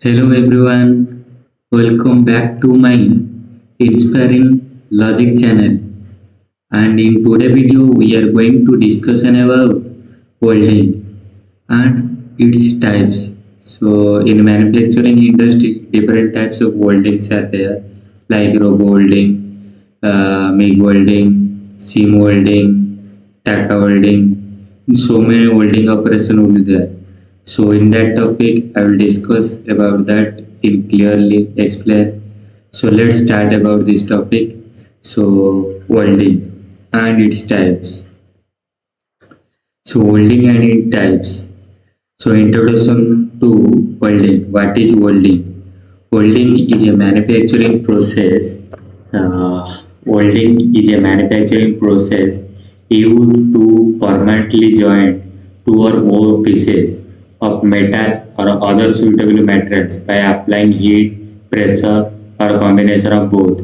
Hello everyone, welcome back to my inspiring logic channel. And in today's video we are going to discuss about welding and its types. So in manufacturing industry different types of weldings are there like rope welding, MIG welding, seam welding, TIG welding. So many welding operation will be there. So in that topic, I will discuss about that in clearly explain. So let's start about this topic. So welding and its types. So welding and its types. So introduction to welding. What is welding? Welding is a manufacturing process. Welding is a manufacturing process used to permanently join two or more pieces of metal or other suitable materials by applying heat, pressure, or combination of both.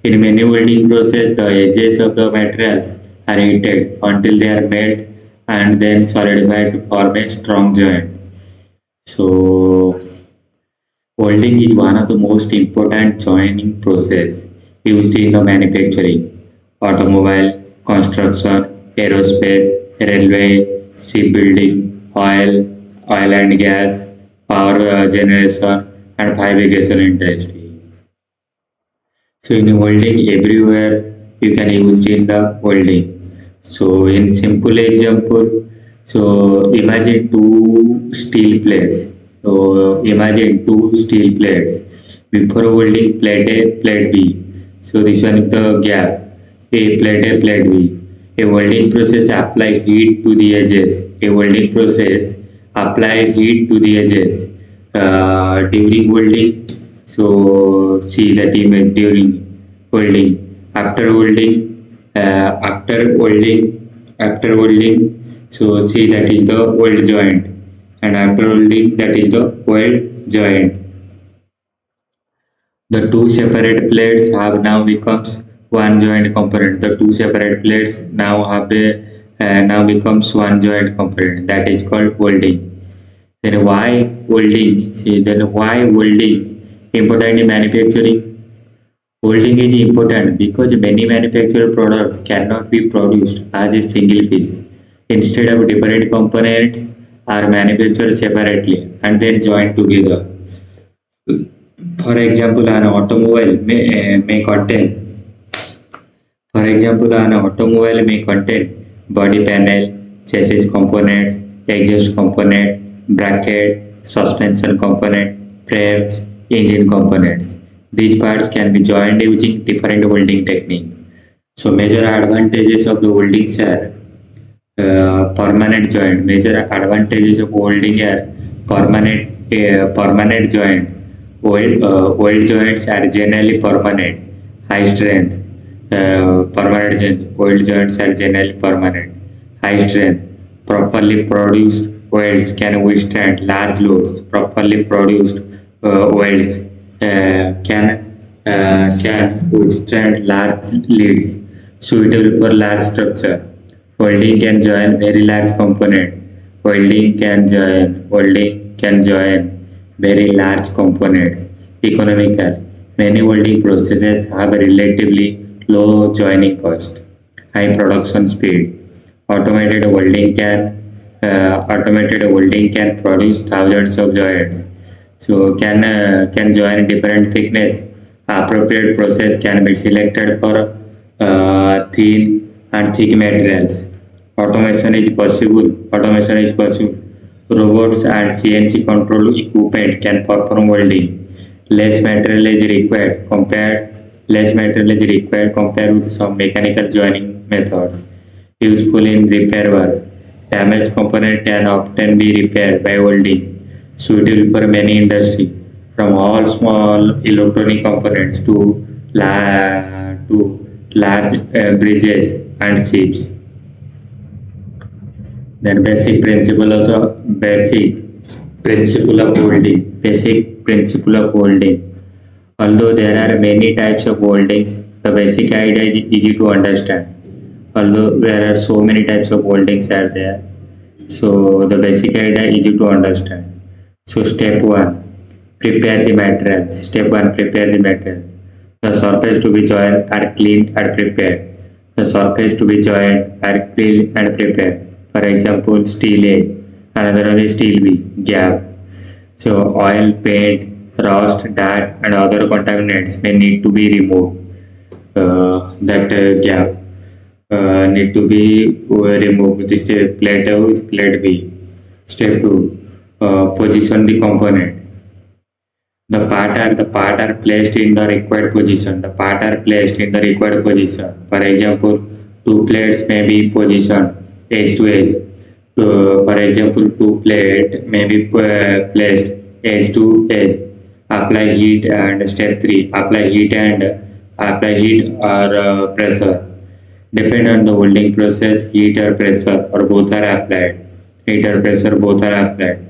In many welding processes, the edges of the materials are heated until they are melt and then solidified to form a strong joint. So, welding is one of the most important joining process used in the manufacturing, automobile, construction, aerospace, railway, shipbuilding, oil and gas, power generation, and fabrication industry. So in welding, everywhere you can use in the welding. So in simple example, so imagine two steel plates. So imagine two steel plates. Before welding plate A, plate B. So this one is the gap. A, plate B. A welding process apply heat to the edges. A welding process apply heat to the edges during welding. So see that image during welding. After welding. So see that is the weld joint, and after welding that is the weld joint. The two separate plates have now becomes one joint component. The two separate plates now have now becomes one joint component. That is called welding. Then why welding? See, then why welding important in manufacturing? Welding is important because many manufactured products cannot be produced as a single piece. Instead of different components are manufactured separately and then joined together. For example, an automobile may contain. For example, an automobile may contain body panel, chassis components, exhaust component, bracket, suspension component, frames, engine components. These parts can be joined using different welding technique. So major advantages of the welding are permanent joint. Major advantages of welding are permanent joint. Weld joints are generally permanent, high strength. Weld joints are generally permanent, high strength. Properly produced welds can withstand large loads. Properly produced welds can withstand large leads, suitable for large structure. Welding can join very large component. Welding can join very large components. Economical. Many welding processes have a relatively low joining cost, high production speed. Automated welding can produce thousands of joints. So can join different thickness. Appropriate process can be selected for thin and thick materials. Automation is possible. Robots and CNC control equipment can perform welding. Less material is required compared with some mechanical joining methods. Useful in repair work. Damaged component can often be repaired by welding. Suitable for many industries, from all small electronic components to large bridges and ships. Then basic principle of welding. Although there are many types of weldings, the basic idea is easy to understand. Although there are so many types of weldings are there, so the basic idea is easy to understand. So step 1, Prepare the material. Step 1. Prepare the material. The surface to be joined are cleaned and prepared. The surface to be joined are cleaned and prepared. For example, steel A, another one is steel B, gap. So oil, paint, rust, dirt and other contaminants may need to be removed. That gap need to be removed. This is plate A with plate B. Step 2. Position the component. The part are placed in the required position. The part are placed in the required position. For example, two plates may be positioned edge to edge. For example, two plate may be placed edge to edge. Apply heat and step 3. Apply heat or pressure. Depend on the welding process, heat or pressure or both are applied. Heat or pressure both are applied.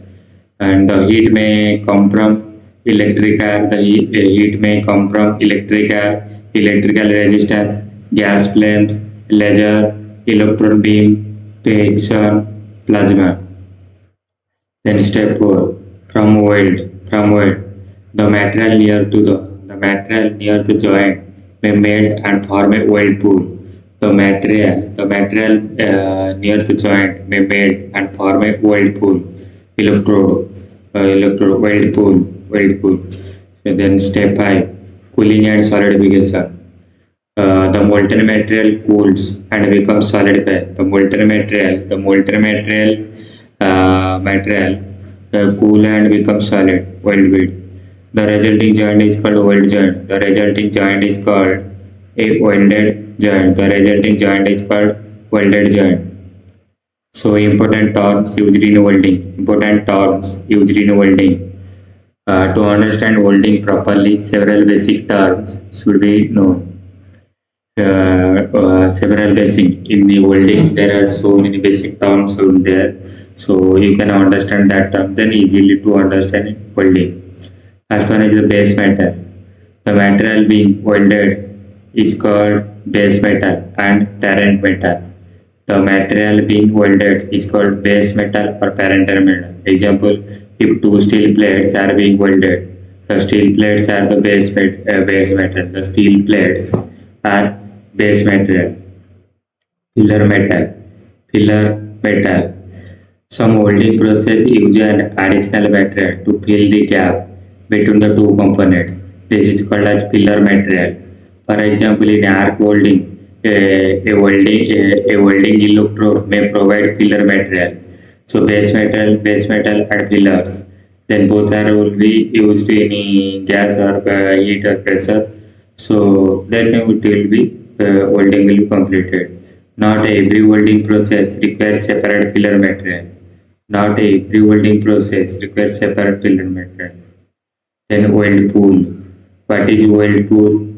And the heat may come from heat may come from electrical resistance, gas flames, laser, electron beam, friction, plasma. Then step 4. From weld. The material near the joint may melt and form a weld pool. The material near the joint may melt and form a weld pool. Electrode weld pool. So then step 5. Cooling and solidification. The molten material cools and becomes solidified. The molten material cool and becomes solid. Weld bead. The resulting joint is called weld joint. The resulting joint is called a welded joint. The resulting joint is called welded joint. So important terms used in welding. To understand welding properly, several basic terms should be known. Several basic in the welding, there are so many basic terms out there. So you can understand that term, then easily to understand welding. First one is the base metal. The material being welded is called base metal and parent metal. The material being welded is called base metal or parent metal. Example, if two steel plates are being welded, the steel plates are the base metal. The steel plates are base material. Filler metal. Some welding process use an additional material to fill the gap between the two components. This is called as filler material. For example, in arc welding, a welding electrode may provide filler material. So base metal and fillers. Then both will be used in gas or heat or pressure. So then it will be welding will be completed. Not every welding process requires separate filler material. Then weld pool. What is weld pool?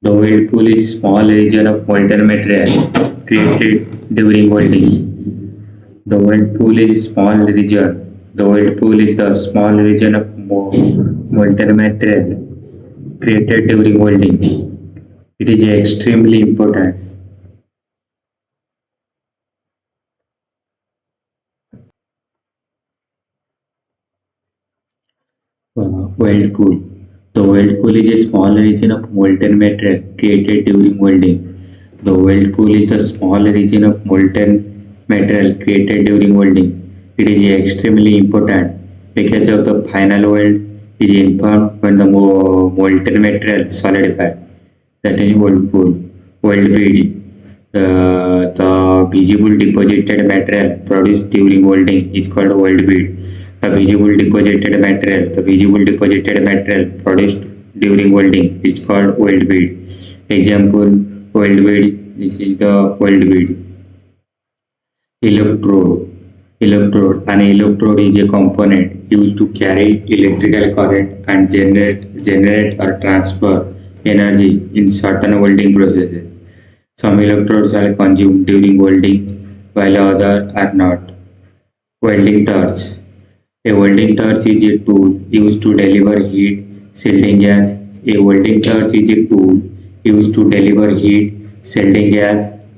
The weld pool is small region of molten material created during welding. The weld pool is the small region of molten material created during welding. It is extremely important. Weld pool. The weld pool is a small region of molten material created during welding. The weld pool is a small region of molten material created during welding. It is extremely important because of the final weld is informed when the molten material solidified. That is weld pool. Weld bead. The visible deposited material produced during welding is called weld bead. The visible deposited material produced during welding is called weld bead. Example, weld bead. This is the weld bead. Electrode. An electrode is a component used to carry electrical current and generate or transfer energy in certain welding processes. Some electrodes are consumed during welding while others are not. Welding torch. A welding torch is a tool used to deliver heat, shielding gas.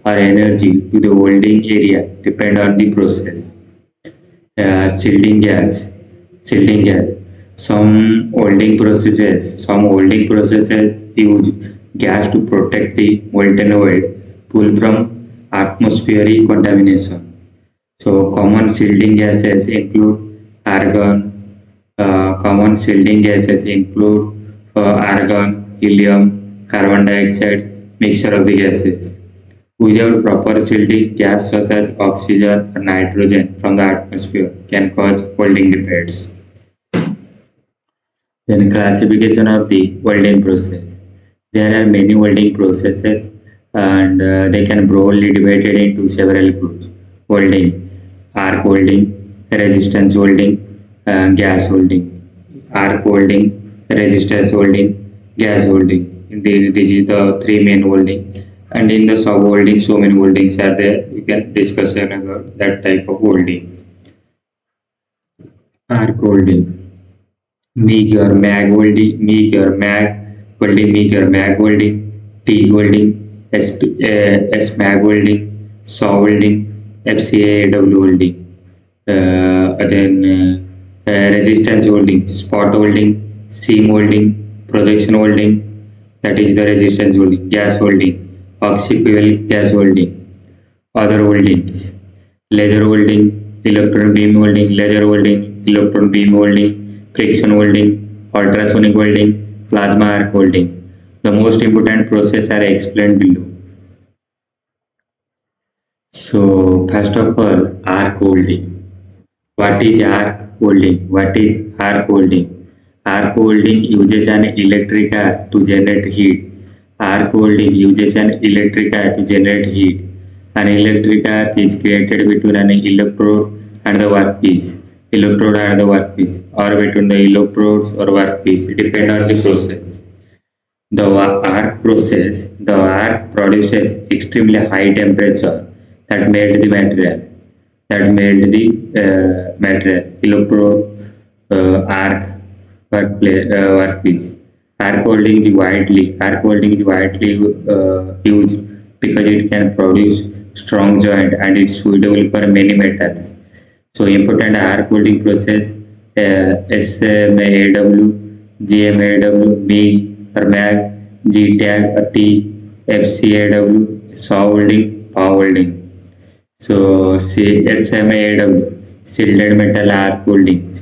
Or energy to the welding area, depend on the process. Shielding gas. Some welding processes use gas to protect the molten weld pool from atmospheric contamination. So common shielding gases include argon. Common shielding gases include argon, helium, carbon dioxide, mixture of the gases. Without proper shielding, gas such as oxygen or nitrogen from the atmosphere can cause welding defects. Then classification of the welding process. There are many welding processes and they can broadly divided into several groups. Welding, arc welding, resistance welding, gas welding. Arc welding, resistance welding, gas welding. This is the three main welding. And in the sub welding, so many weldings are there. We can discuss about that type of welding. Arc welding. MIG or MAG welding, MIG or MAG welding, TIG welding, SMAW welding, SAW welding, FCAW welding. Resistance welding, spot welding, seam welding, projection welding, that is the resistance welding, gas welding, oxy-fuel gas welding. Other weldings, laser welding, electron beam welding, laser welding, electron beam welding, friction welding, ultrasonic welding, plasma arc welding. The most important process are explained below. So first of all, arc welding. What is arc welding? What is arc welding? Arc welding uses an electric arc to generate heat. Arc welding uses an electric arc to generate heat. An electric arc is created between an electrode and the workpiece. Electrode and the workpiece, or between the electrodes or workpiece, depend on the process. The arc process, the arc produces extremely high temperature that melt the material. Electrode, arc, workpiece. Arc welding is widely used because it can produce strong joint and it's suitable for many metals. So important arc welding process, SMAW, GMAW, MIG or MAG, GTAW or TIG, FCAW, SAW welding, power welding. So SMAW, shielded metal arc welding,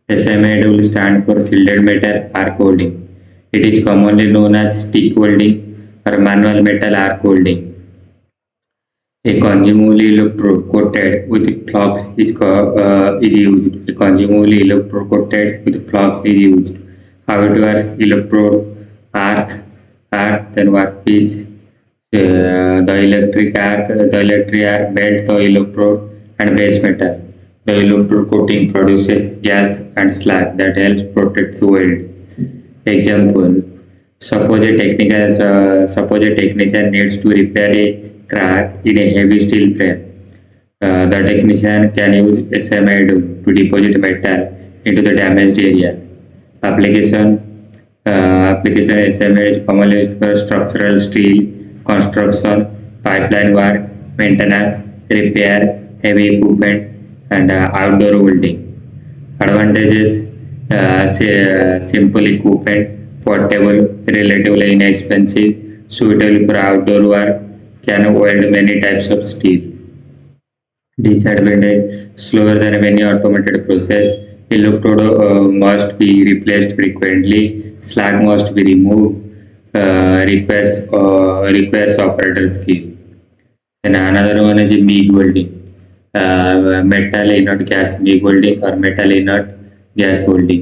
SMAW stands for shielded metal arc welding. It is commonly known as stick welding or manual metal arc welding. A consumable electrode coated with flux is used. A consumable electrode coated with flux is used. How it works? Electrode, arc, then workpiece. The electric arc melts the electrode and base metal. The electrode coating produces gas and slag that helps protect the weld. Example: suppose a technician needs to repair a crack in a heavy steel frame. The technician can use SMAW to deposit metal into the damaged area. Application SMAW is commonly used for structural steel construction, pipeline work, maintenance, repair, heavy equipment, and outdoor welding. Advantages: simple equipment, portable, relatively inexpensive, suitable for outdoor work, can weld many types of steel. Disadvantage: slower than many automated process. Electrode must be replaced frequently. Slag must be removed. Requires operator skill. Then another one is MIG welding. Metal inert gas MIG welding or metal inert gas welding.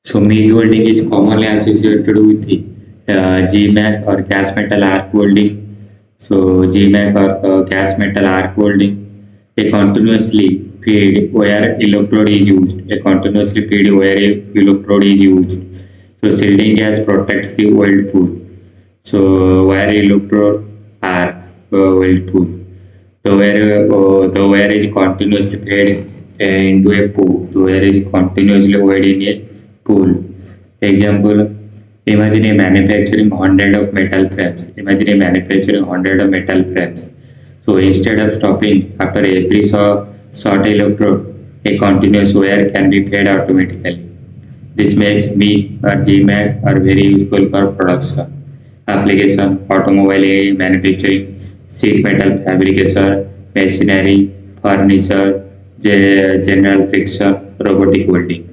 So MIG welding is commonly associated with the GMAW or gas metal arc welding. So GMAW or gas metal arc welding, a continuously feed wire electrode is used. So shielding gas protects the weld pool. So wire electrode arc weld pool. The wire is continuously fed into a pool. The wire is continuously fed in a pool. Example: imagine a manufacturing 100 of metal frames. So instead of stopping after every saw short electrode, a continuous wire can be fed automatically. This makes MIG or GMAW are very useful for production application, automobile manufacturing, sheet metal fabrication, machinery, furniture, general friction, robotic welding.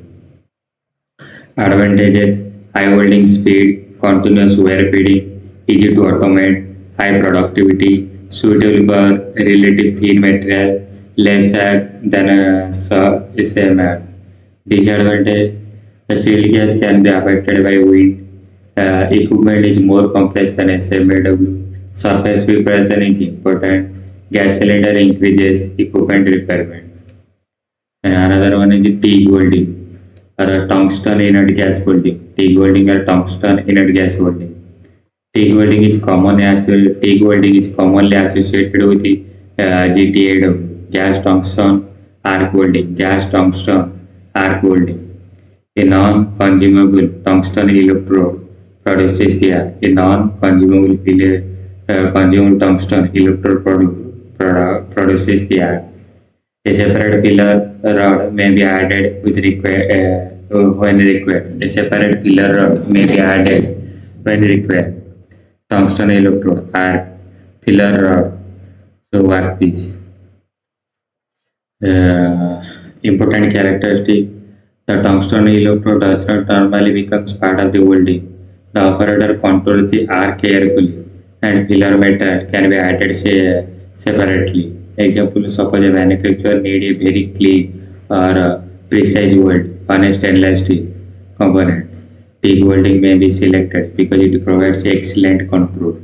Advantages: high welding speed, continuous wire feeding, easy to automate, high productivity, suitable for relative thin material, less sag than a SMAW. Disadvantage: the shield gas can be affected by wind. Equipment is more complex than SMAW. Surface preparation is important. Gas cylinder increases equipment requirements. And another one is TIG welding or a tungsten inert gas welding. TIG welding or tungsten inert gas welding. TIG welding is commonly associated with the GTAW, gas tungsten arc welding, gas tungsten arc welding. A non-consumable tungsten electrode produces the arc. A non-consumable consumable tungsten electrode produces the arc. A separate filler rod may be added when required. A separate filler rod may be added when required. Tungsten electrode arc filler rod, so workpiece. Important characteristic: the tungsten electrode does not normally becomes part of the welding. The operator controls the arc carefully, and filler metal can be added separately. Example: suppose a manufacturer need a very clean or precise weld on a stainless steel component. TIG welding may be selected because it provides excellent control.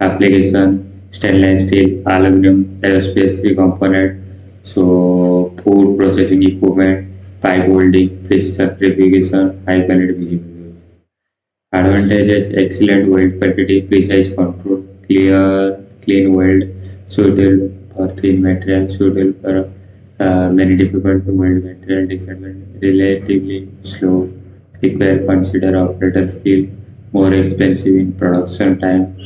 Application: stainless steel, aluminum, aerospace component, so food processing equipment, pipe welding, precision purification, high quality visibility. Advantages: excellent weld quality, precise control, clean weld, suitable for thin material, suitable for many difficult to weld material. Disadvantage: relatively slow, require consider operator skill, more expensive in production time,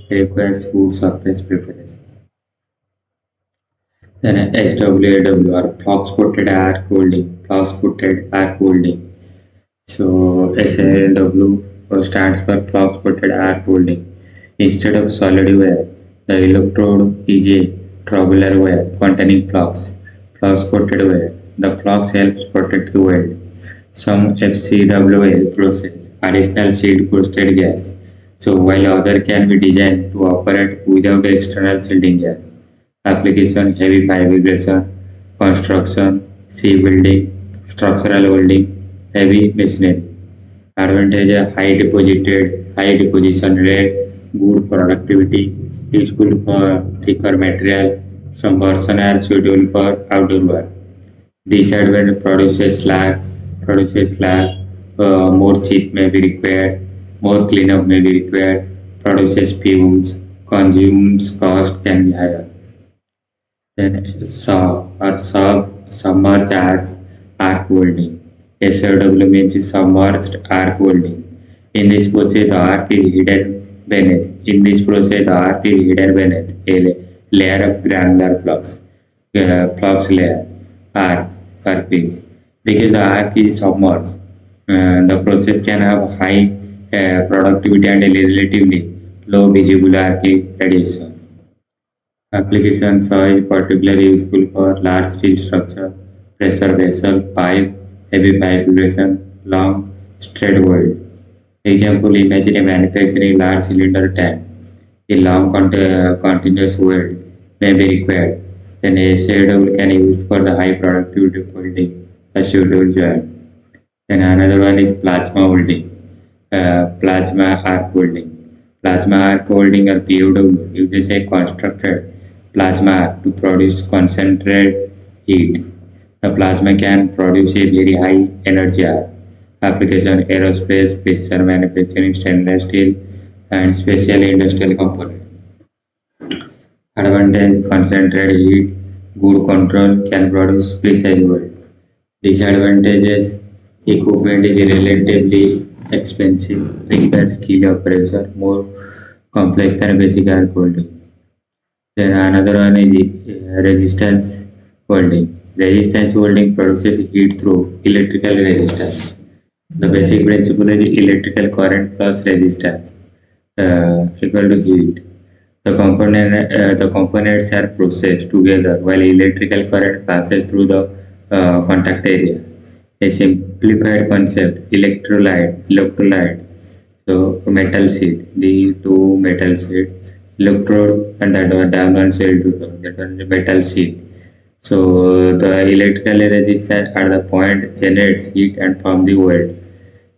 requires good surface preparation. Then SWAW or flux coated arc welding, flux coated arc welding. So SLW stands for flux coated arc welding. Instead of solid wire, the electrode is a tubular wire containing flux. Flux coated wire. The flux helps protect the weld. Some FCAW process additional seed coated gas. So while other can be designed to operate without external shielding gas. Application: heavy fabrication, construction, sea building, structural welding, heavy machinery. Advantage: high deposition rate, good productivity, useful for thicker material. Some versions are suitable for outdoor work. Disadvantage: produces slag, more chip may be required, more cleanup may be required, produces fumes, consumes cost can be higher. Then submerged arc welding. SOW means submerged arc welding. In this process, the arc is hidden beneath. A layer of granular flux layer, arc surface. Because the arc is submerged, the process can have high productivity and relatively low visible arc radiation. Applications are particularly useful for large steel structure, pressure vessel, pipe, heavy fabrication, long straight weld. Example: imagine a manufacturing large cylinder tank. A long continuous weld may be required. Then a shadow can be used for the high productivity welding, a suitable joint. Then another one is plasma welding, plasma arc welding. Plasma arc welding or POW uses a constructed plasma arc to produce concentrated heat. The plasma can produce a very high energy arc. Application: aerospace, precision manufacturing, stainless steel, and special industrial components. Advantage: concentrated heat, good control, can produce precise weld. Disadvantages: equipment is relatively expensive, requires skilled operator, more complex than basic arc welding. Then another one is resistance. welding. Resistance welding produces heat through electrical resistance. The basic principle is electrical current plus resistance equal to heat. The components are processed together while electrical current passes through the contact area. A simplified concept, electrolyte, so metal sheet, the two metal sheets, electrode and that one down one shell to that one is metal sheet. So the electrical resistance at the point generates heat and form the weld.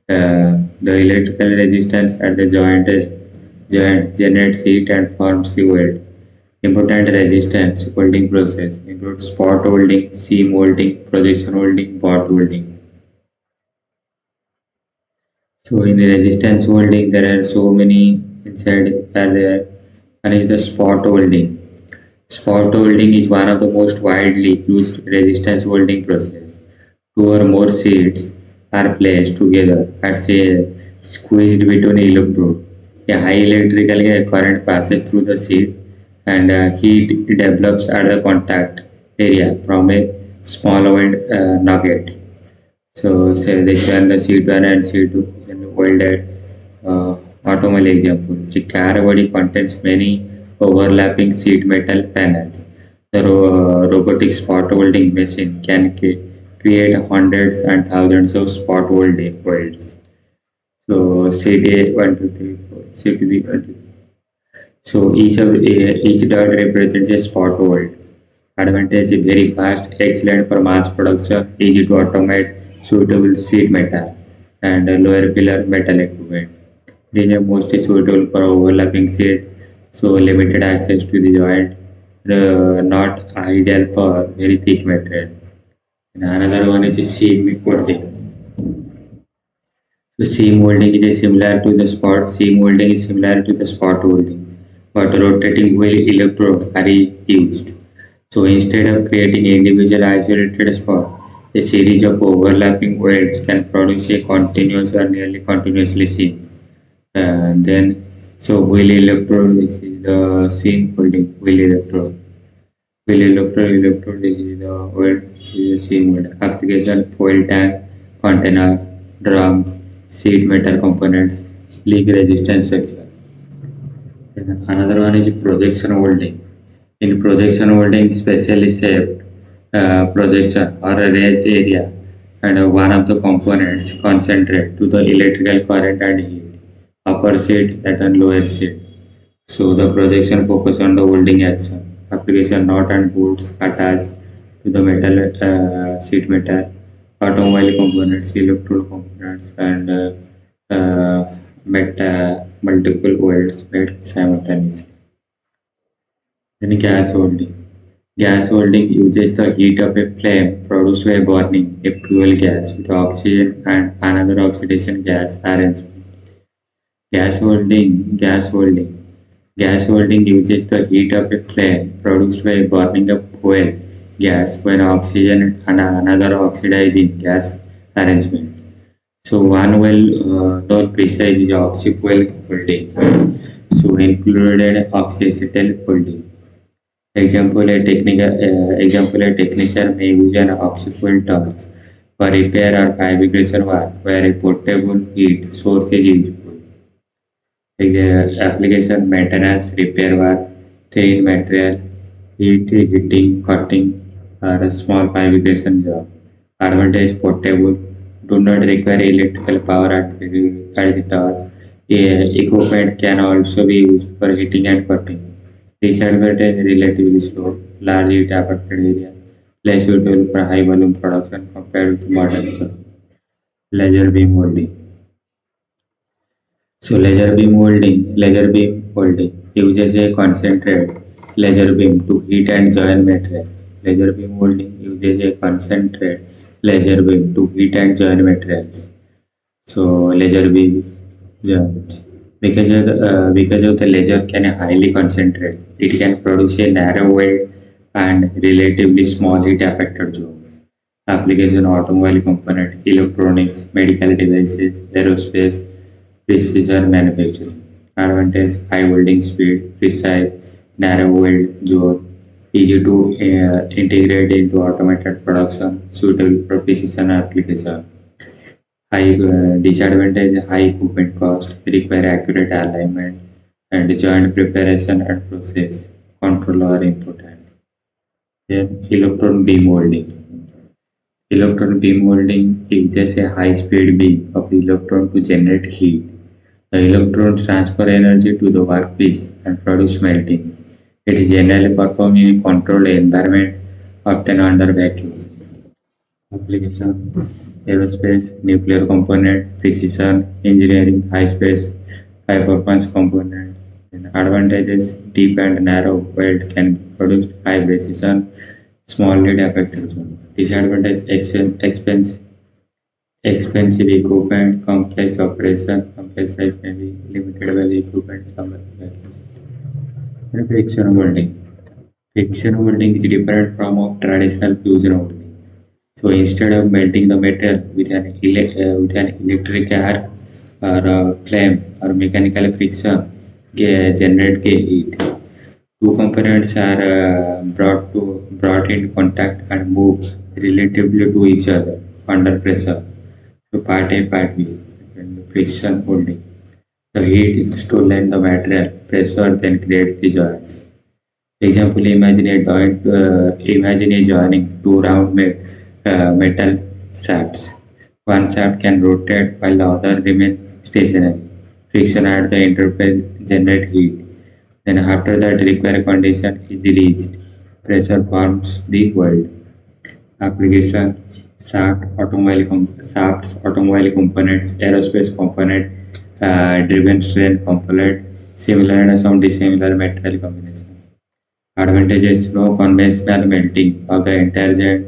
The electrical resistance at the joint generates heat and forms the weld. Important resistance welding process includes spot welding, seam welding, projection welding, butt welding. So in the resistance welding, there are so many inside are there. One is the spot welding. Spot welding is one of the most widely used resistance welding process. Two or more sheets are placed together at say squeezed between electrode. A high electrical current passes through the sheet and heat develops at the contact area from a small weld nugget. So say this one the C1 and C2 is an welded automobile example. A car body contains many overlapping sheet metal panels. The robotic spot welding machine can create hundreds and thousands of spot welds. So CTA 1, 2, 3, 4, CTB 1, 2, 3. So each dot represents a spot weld. Advantage is very fast, excellent for mass production, easy to automate, suitable sheet metal, and lower pillar metal equipment. These are mostly suitable for overlapping sheet, so limited access to the joint, not ideal for very thick material. And another one is seam welding. So seam welding is similar to the spot welding, but rotating wheel electrode are used. So instead of creating individual isolated spots, a series of overlapping welds can produce a continuous or nearly continuously seam. Then, so wheel electrode, this is the seam welding, wheel electrode. Electrode, this is the weld, this is the seam weld. Application, fuel tank, containers, drum, sheet metal components, leak resistance section. Another one is projection welding. In projection welding, specially shaped projection or a raised area and one of the components concentrate to the electrical current and heat, upper sheet that and lower sheet. So the projection focus on the welding action. Application nut and bolts attached to the metal sheet metal, automobile components, electrode components, and multiple welds made simultaneously. Then gas welding. Gas welding uses the heat of a flame produced by burning a fuel gas with oxygen and another oxidation gas arrangement. Gas welding uses the heat of a flame produced by burning a fuel gas with oxygen and another oxidizing gas arrangement. So one well known precise is oxy-fuel welding. So included oxy-acetyl welding. Example, a technician may use an oxy-fuel torch for repair or fabrication work where a portable heat source is useful. Application maintenance, repair work, thin material, heating, cutting, or a small fabrication job. Advantage portable, do not require electrical power at the torch. Equipment can also be used for heating and cutting. Disadvantage relatively slow, large heat affected area, less suitable for high volume production compared with modern laser beam welding. So laser beam welding uses a concentrated laser beam to heat and join materials. Laser beam welding uses a concentrated laser beam to heat and join materials. So laser beam joints. Because of the laser can highly concentrate, it can produce a narrow weld and relatively small heat affected zone. Application automobile component, electronics, medical devices, aerospace, precision manufacturing. Advantage high welding speed, precise, narrow weld zone, easy to integrate into automated production, suitable for precision application. High disadvantage: high equipment cost, require accurate alignment, and joint preparation and process control are important. Then electron beam welding. Electron beam welding uses a high-speed beam of the electron to generate heat. The electrons transfer energy to the workpiece and produce melting. It is generally performed in a controlled environment, often under vacuum. Application: aerospace, nuclear component, precision engineering, high performance component. And advantages: deep and narrow weld can be produced, high precision, small lead affected zone. Disadvantage: expensive equipment, complex operation, complex size may be limited by the equipment. Friction welding. Friction welding is different from of traditional fusion welding. So instead of melting the metal with an electric arc or flame or mechanical friction, generate heat. Two components are brought into contact and move relatively to each other under pressure. So part A, part B, and friction welding. The heat stolen the material, pressure then creates the joints. Example: imagine a joining two metal shafts. One shaft can rotate while the other remains stationary. Friction at the interface generates heat. Then after that required condition is reached, pressure forms the weld. Application: shafts, automobile components, aerospace component, driven train component, similar and some dissimilar material combination. Advantages: no conventional melting of the entire joint,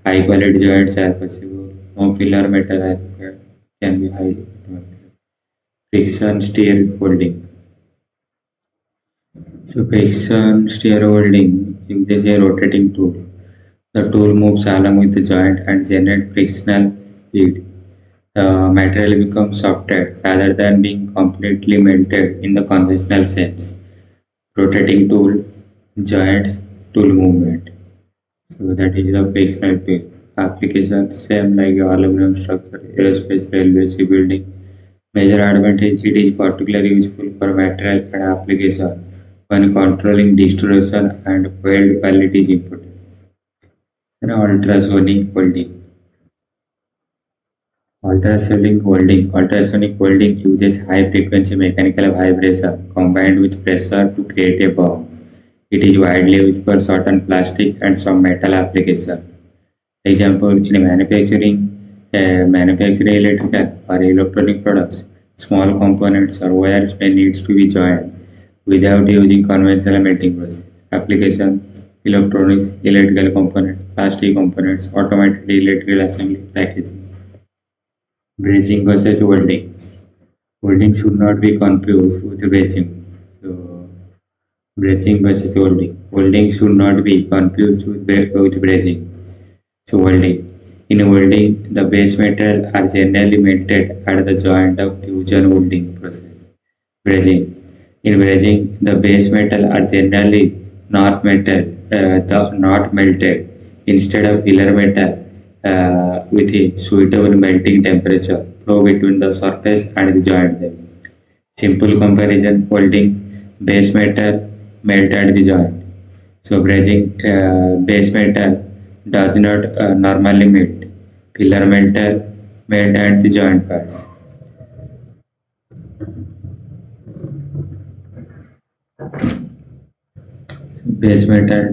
high quality joints are possible, no filler metal are required, can be highly automated. Friction stir welding. So friction stir welding uses a rotating tool. The tool moves along with the joint and generates frictional heat. The material becomes softened rather than being completely melted in the conventional sense. Rotating tool, joints, tool movement. So that is the frictional tool. Application: same like aluminum structure, aerospace, railway, shipbuilding. Major advantage: it is particularly useful for material and application when controlling distortion and weld quality is important. And ultrasonic welding. Ultrasonic welding uses high frequency mechanical vibration combined with pressure to create a bomb. It is widely used for certain plastic and some metal applications. Example: in manufacturing electrical or electronic products, small components or wires may need to be joined without using conventional melting process. Application: electronics, electrical components, plastic components, automated electrical assembly, packaging. Brazing versus welding. Welding should not be confused with brazing. So, brazing versus welding. Welding should not be confused with brazing. So, welding. In welding, the base metal are generally melted at the joint of fusion welding process. Brazing. In brazing, the base metal are generally not melted. Instead of filler metal, with a suitable melting temperature flow between the surface and the joint there. Simple comparison: welding, base metal melt at the joint. So brazing, base metal does not normally melt. Filler metal melt at the joint parts. So base metal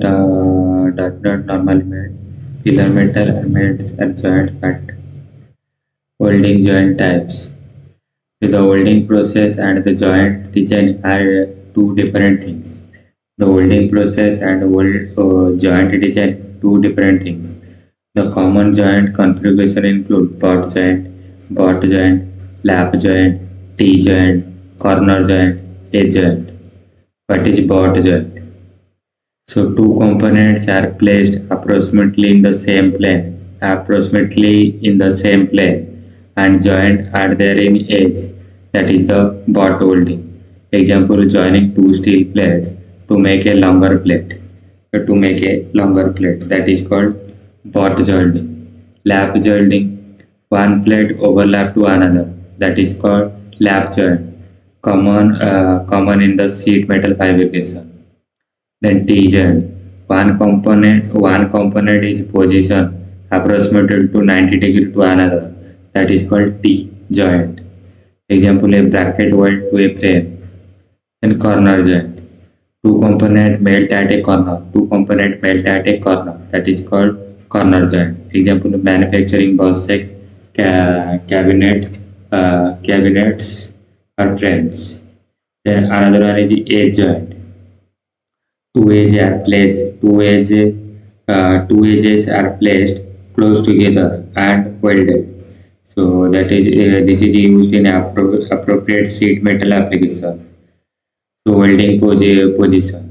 does not normally melt. Filler metal melts at joint part. Welding joint types. So the welding process and the joint design are two different things. The welding process and joint design, two different things. The common joint configuration include butt joint, lap joint, T-joint, corner joint, A-joint. What is butt joint? So two components are placed approximately in the same plane, and joined at their edge. That is the butt welding. Example: joining two steel plates to make a longer plate. to make a longer plate. That is called butt welding. Lap welding, one plate overlap to another. That is called lap joint. Common in the sheet metal fabrication. Then T joint. One component is positioned approximately to 90 degree to another. That is called T joint. Example, a bracket weld to a frame. Then corner joint. Two component melt at a corner. Two component melt at a corner. That is called corner joint. Example, manufacturing bus sets, cabinets or frames. Then another one is edge joint. Two edges are placed close together and welded. So that is this is used in appropriate sheet metal application. So position.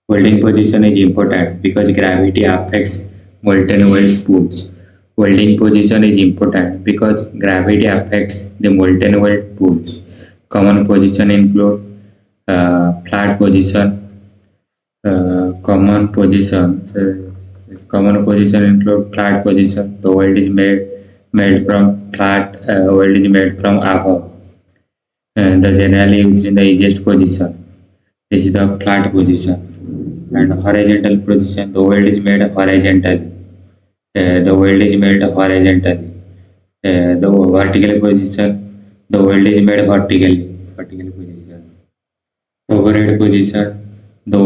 Welding position is important because gravity affects molten weld pools. Welding position is important because gravity affects the molten weld pools. Common position include flat position. Common position include flat position. The weld is made from flat. Weld is made from above. The generally used in the easiest position. This is the flat position. And horizontal position. The weld is made horizontally. The vertical position. The weld is made vertically. Vertical position. Overhead position. The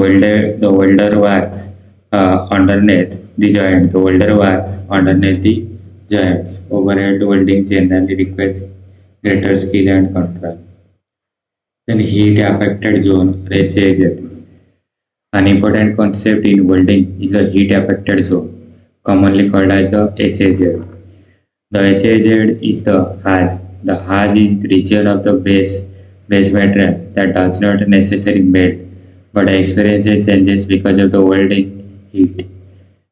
welder works underneath the joint. The welder works underneath the joints. Overhead welding generally requires greater skill and control. Then heat affected zone, HAZ. An important concept in welding is the heat affected zone, commonly called as the HAZ. The HAZ is the HAZ. The HAZ is the region of the base material that does not necessarily melt but experiences changes because of the welding heat.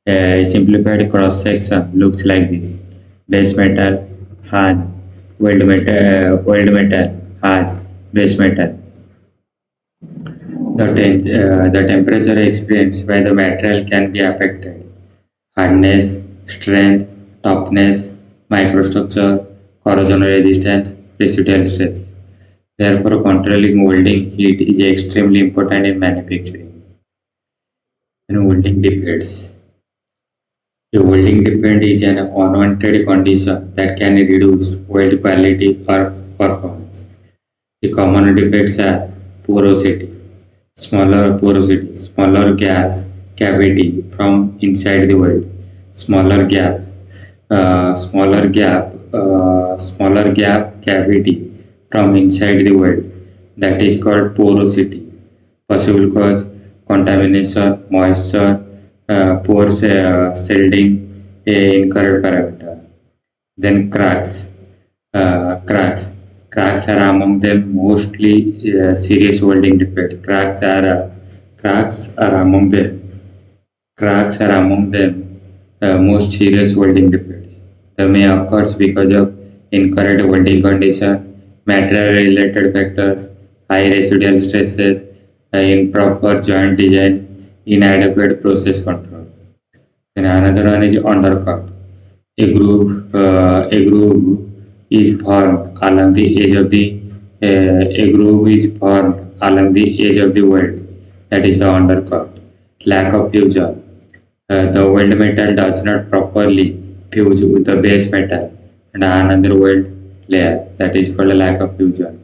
A simplified cross section looks like this: base metal, HAZ, weld metal, HAZ, base metal. The temperature experienced by the material can be affected: hardness, strength, toughness, microstructure, corrosion resistance, residual stress. Therefore, controlling welding heat is extremely important in manufacturing. Welding defects. A welding defect is an unwanted condition that can reduce weld quality or performance. The common defects are smaller gas cavity from inside the weld, smaller gap cavity from inside the weld, that is called porosity. Possible cause: contamination, moisture, poor shielding, incorrect parameter. Then cracks. Cracks are among them mostly serious welding defect. Cracks are among them most serious welding defects. They may occur because of incorrect welding condition, material-related factors, high residual stresses, improper joint design, inadequate process control. Then another one is undercut. A groove is formed along the edge of the weld. That is the undercut. Lack of fusion. The weld metal does not properly fuse with the base metal and another weld layer. That is called a lack of fusion.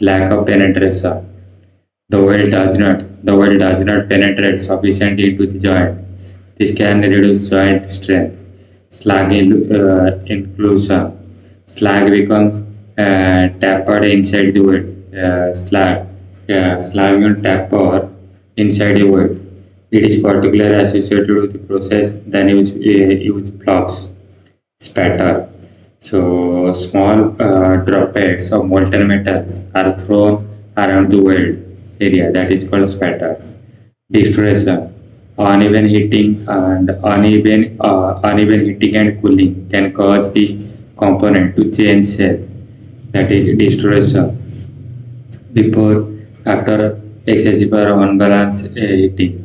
Lack of penetration. The weld does not penetrate sufficiently into the joint. This can reduce joint strength. Slag inclusion. Slag becomes tapered inside the weld. Slag will taper inside the weld. It is particularly associated with the process then use flux spatter. So small droplets of molten metals are thrown around the weld area, that is called spatters. Distortion. Uneven heating and cooling can cause the component to change shape, that is distortion. After excessive or unbalanced heating.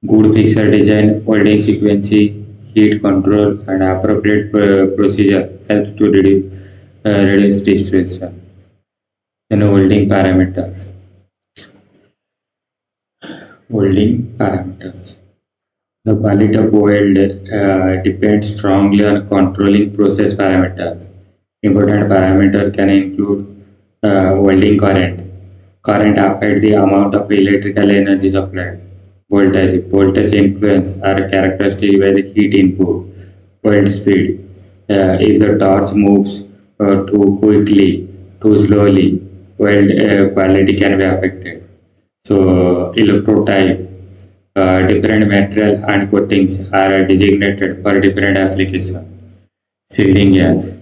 Good pixel design, welding sequence, heat control, and appropriate procedure helps to reduce distress. Welding parameters. Welding parameters. The quality of weld depends strongly on controlling process parameters. Important parameters can include welding current. Current affects the amount of electrical energy supplied. Voltage. Voltage influence are characteristic by the heat input. Weld speed. If the torch moves too quickly, too slowly, weld quality can be affected. So, electrode type. Different material and coatings are designated for different applications. Shielding gas.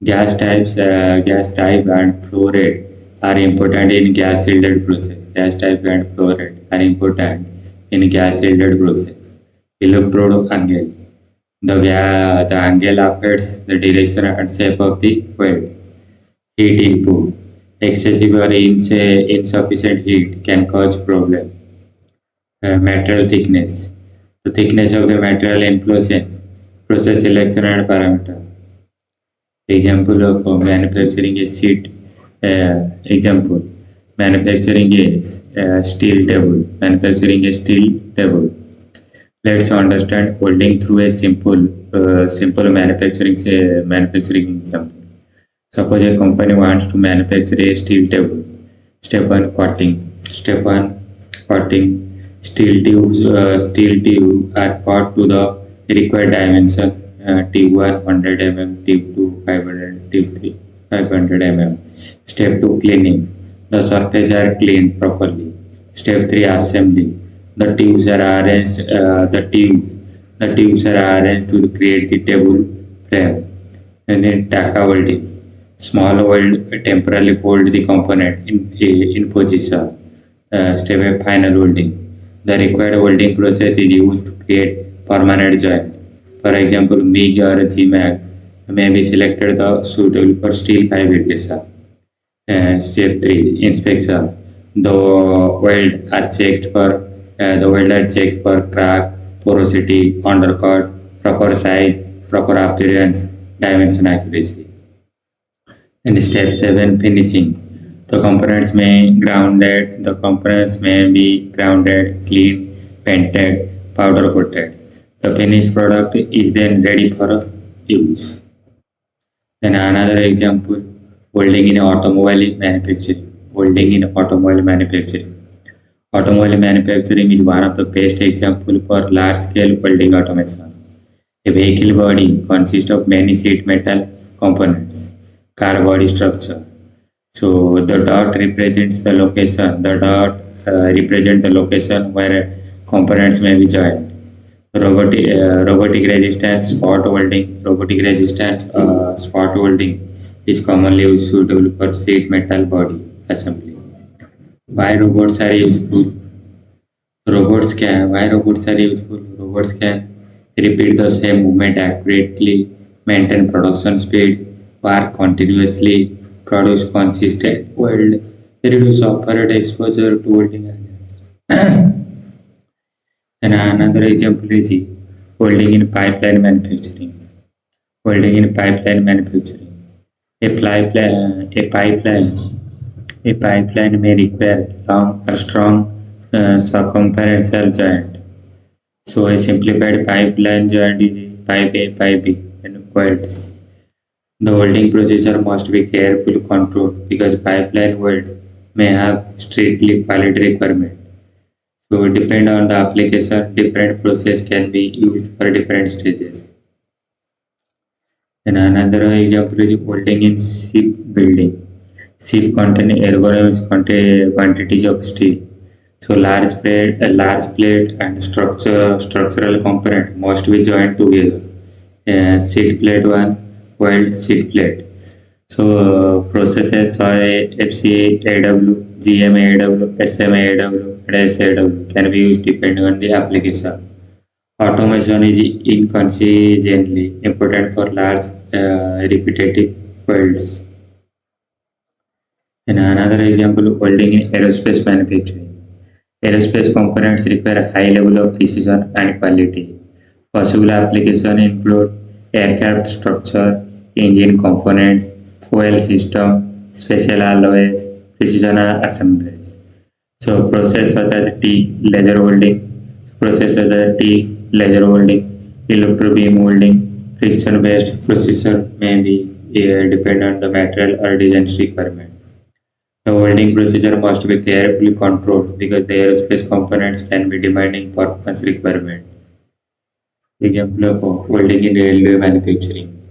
Gas type and flow rate are important in gas shielded process. Gas type and flow rate are important in gas shielded process. Electrode angle. The angle affects the direction and shape of the weld. Heat input. Excessive or insufficient heat can cause problem. Material thickness. The thickness of the material influences process selection and parameter. Example of manufacturing a sheet. Example: manufacturing a steel table. Manufacturing a steel table. Let's understand welding through a simple manufacturing example. Suppose a company wants to manufacture a steel table. Step 1: cutting. Step 1: cutting. Steel tubes are cut to the required dimension. Tube 1 100 mm, tube 2 500, tube 3 500 mm. Step 2: cleaning. The surface are cleaned properly. Step 3: assembly. The tubes are arranged. The tubes are arranged to create the table frame. And then TACA welding. Small weld temporarily hold the component in position. Step 5: final welding. The required welding process is used to create permanent joint. For example, MIG or GMAW may be selected the suitable for steel fabrication. Step 3: inspection. The weld are checked for crack, porosity, undercut, proper size, proper appearance, dimension accuracy. In step 7: finishing. The components may be grounded, cleaned, painted, powder coated. The finished product is then ready for use. Then another example: welding in automobile manufacturing. Welding in automobile manufacturing. Automobile manufacturing is one of the best examples for large-scale welding automation. A vehicle body consists of many sheet metal components. Car body structure. So the dot represents the location. The dot represents the location where components may be joined. Robotic resistance spot welding. Robotic resistance spot welding is commonly used suitable for sheet metal body assembly. Why robots are useful? Why robots are useful? Robots can repeat the same movement accurately, maintain production speed, work continuously, produce consistent weld, reduce operator exposure to welding agents. And another example is welding in pipeline manufacturing. Welding in pipeline manufacturing. A pipeline may require long or strong circumferential joint. So a simplified pipeline joint is pipe A, pipe B, and welds. The welding procedure must be carefully controlled because pipeline weld may have strictly quality requirements. So depend on the application, different process can be used for different stages. And another example is welding in ship building. Ship contain ergonomics quantities of steel. So large plate and structural component must be joined together. Sheet plate 1, weld sheet plate. So processes FCAW, GMAW, SMAW, and SAW can be used depending on the application. Automation is inconsequently important for large repetitive welds. And another example: welding in aerospace manufacturing. Aerospace components require a high level of precision and quality. Possible applications include aircraft structure, engine components, fuel system, special alloys, precision assemblies. So process such as TIG laser welding, process such as TIG laser welding, electrobeam welding, friction-based procedure may be depend on the material or design requirement. The welding procedure must be carefully controlled because the aerospace components can be demanding performance requirement. Example of welding in railway manufacturing.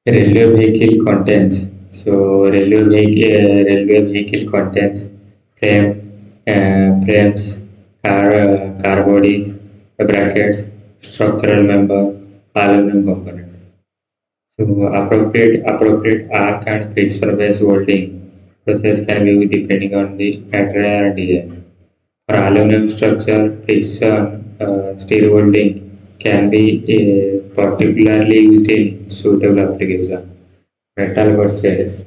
Railway vehicle contents. So railway vehicle contents frames, car bodies, brackets, structural member, aluminum component. So appropriate arc and friction based welding process can be used depending on the material and design. For aluminum structure, friction steel welding can be particularly used in suitable application. Metal versus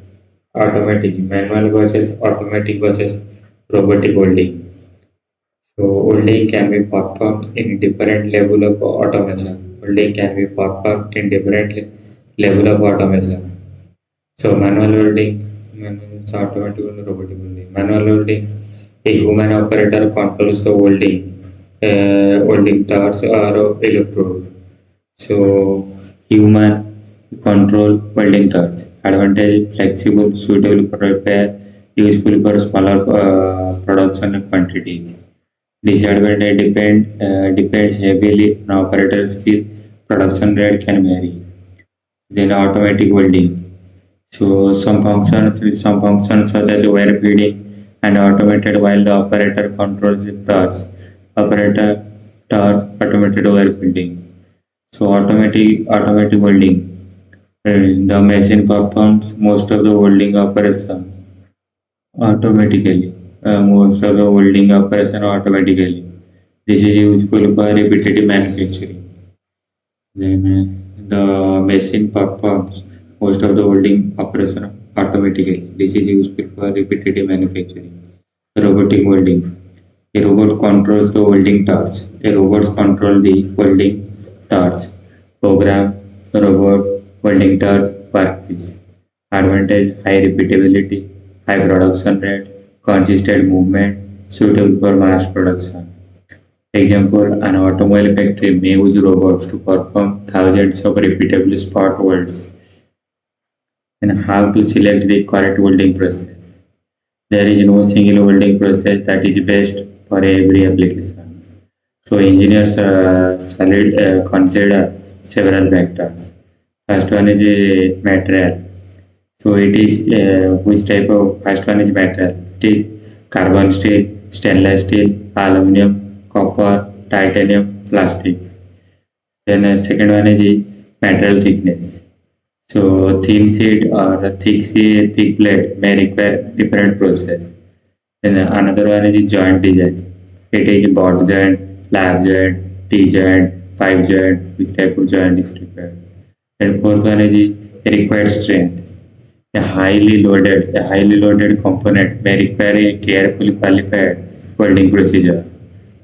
automatic, manual versus automatic versus robotic welding. So welding can be performed in different level of automation. Welding can be performed in different level of automation. So manual welding, automatic and robotic welding. Manual welding, a human operator controls the welding torch or electrode. So human control welding torch. Advantage: flexible, suitable for repair, useful for smaller production quantities. Disadvantage depends heavily on operator skill. Production rate can vary. Then automatic welding. So some functions such as wire feeding and automated while the operator controls the torch. Operator torch automated wire feeding. So automatic welding. The machine performs most of the welding operation automatically. Most of the welding operation automatically. This is useful for repetitive manufacturing. Then the machine performs most of the welding operation automatically. This is useful for repetitive manufacturing. Robotic welding. A robot controls the welding torch. A robot controls the welding torch. Program robot welding torch workpiece. Advantage: high repeatability, high production rate, consistent movement, suitable for mass production. Example: an automobile factory may use robots to perform thousands of repeatable spot welds. And how to select the correct welding process? There is no single welding process that is best for every application. So engineers consider several factors. First one is material. So it is which type of first one is material. It is carbon steel, stainless steel, aluminum, copper, titanium, plastic. Then second one is material thickness. So thin sheet or thick plate may require different process. Then another one is joint design. It is bot joint, lap joint, T joint, pipe joint, which type of joint is required. And fourth one is required strength. A highly loaded component may require a carefully qualified welding procedure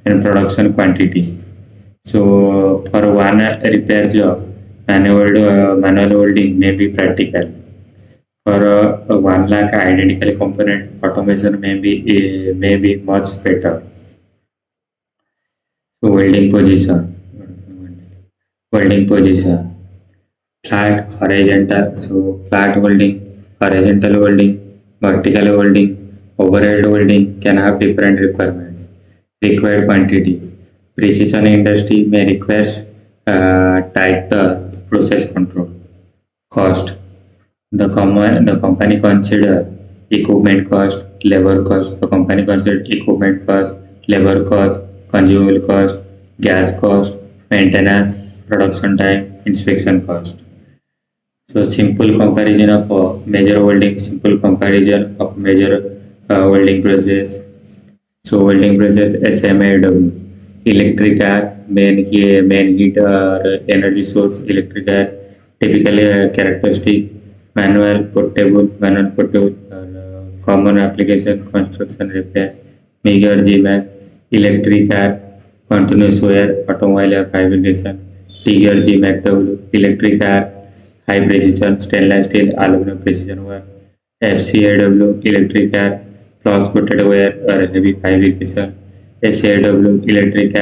and production quantity. So for one repair job, manual welding may be practical. For 1 lakh identical component, automation may be much better. So welding position, flat, horizontal. So flat welding, horizontal welding, vertical welding, overhead welding can have different requirements. Required quantity. Precision industry may require tighter process control. Cost. The company consider equipment cost, labor cost. The company consider equipment cost, labor cost, consumable cost, gas cost, maintenance, production time, inspection cost. So simple comparison of major welding, simple comparison of major welding process. So welding process SMAW, electric arc, main heat or energy source, electric arc, typically characteristic, manual portable, common application, construction repair, MIG or GMAW, electric arc, continuous wire, automobile or fabrication, TIG or GMAW, electric arc, high precision, stainless steel, aluminum precision wire, FCAW, electric arc, floss coated wire or heavy fabrication, SAW, electric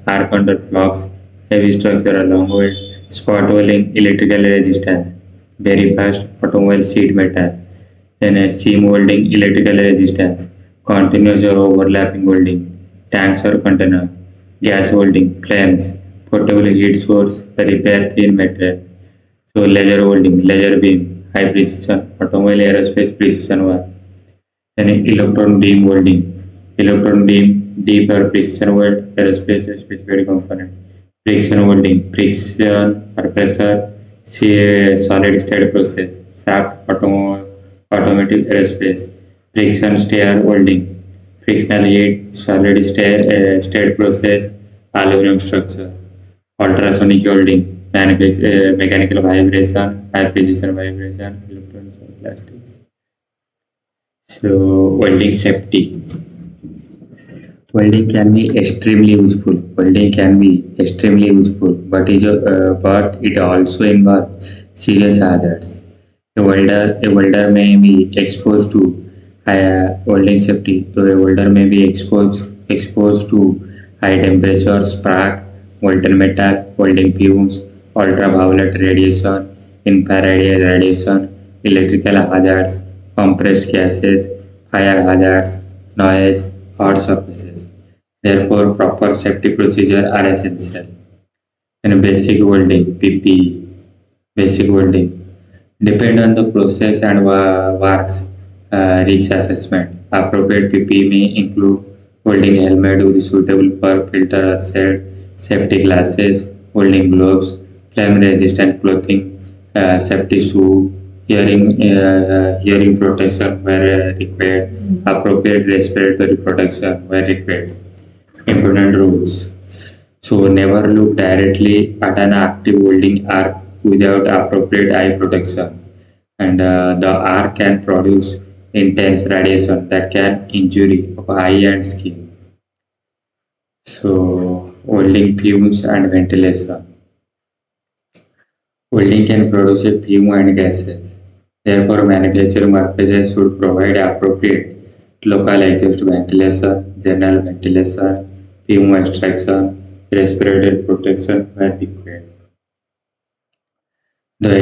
arc under flux, heavy structure or long weld, spot welding, electrical resistance, very fast, automobile sheet metal, then a seam welding, electrical resistance, continuous or overlapping welding, tanks or container, gas welding, flames, portable heat source, repair thin material. So laser welding, laser beam, high precision, automobile aerospace precision work. Then electron beam welding, electron beam, deep or precision weld, aerospace specified component. Friction welding, friction or pressure, solid state process, shaft automotive aerospace. Friction stir welding, frictional heat, solid state process, aluminum structure. Ultrasonic welding, mechanical vibration, high precision vibration, electronics or plastics. So welding safety. Welding can be extremely useful. Welding can be extremely useful, but it also involves serious hazards. A welder may be exposed to welding safety. So a welder may be exposed to high temperature, spark, molten metal, welding fumes, ultraviolet radiation, infrared radiation, electrical hazards, compressed gases, fire hazards, noise, hot surfaces. Therefore, proper safety procedures are essential. And basic welding, PPE, basic welding, depend on the process and works risk assessment. Appropriate PPE may include welding helmet with suitable per filter or safety glasses, welding gloves, flame resistant clothing, safety shoe, hearing protection where required, appropriate respiratory protection where required. Important rules. So never look directly at an active welding arc without appropriate eye protection, and the arc can produce intense radiation that can injury of eye and skin. So welding fumes and ventilation. Welding can produce a fume and gases. Therefore, manufacturing workplaces should provide appropriate local exhaust ventilation, general ventilation, fume extraction, respiratory protection where required. The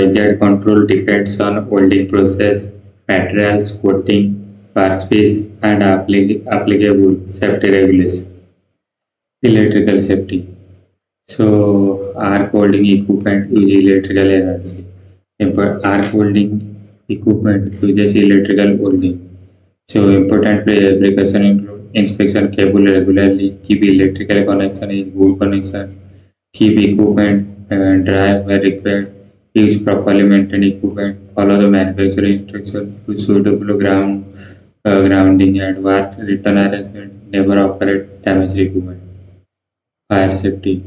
exact control depends on welding process, materials, coating, workspace, and applicable safety regulation. Electrical safety. So, arc welding equipment use electrical energy. Arc welding equipment uses electrical welding. So, important precaution include inspection cable regularly, keep electrical connection in good connection, keep equipment dry where required, use properly maintained equipment, follow the manufacturing instructions, use suitable grounding and work return arrangement, never operate damaged equipment. Fire safety.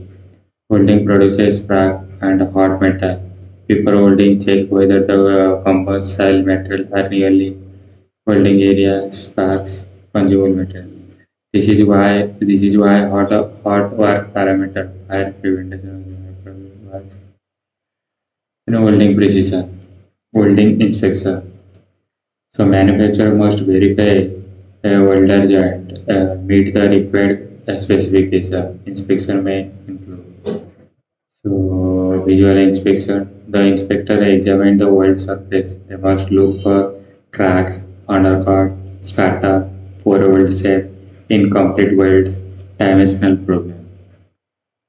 Welding produces spark and hot metal. Before welding, check whether the combustible material are nearly welding area, sparks, consumable material. This is why hot work parameter, fire prevention, welding precision, welding inspection. So manufacturer must verify a welder joint meet the required specification. Inspection may include. So visual inspection. The inspector examines the weld surface. They must look for cracks, undercut, spatter, poor weld shape, incomplete welds, dimensional problem.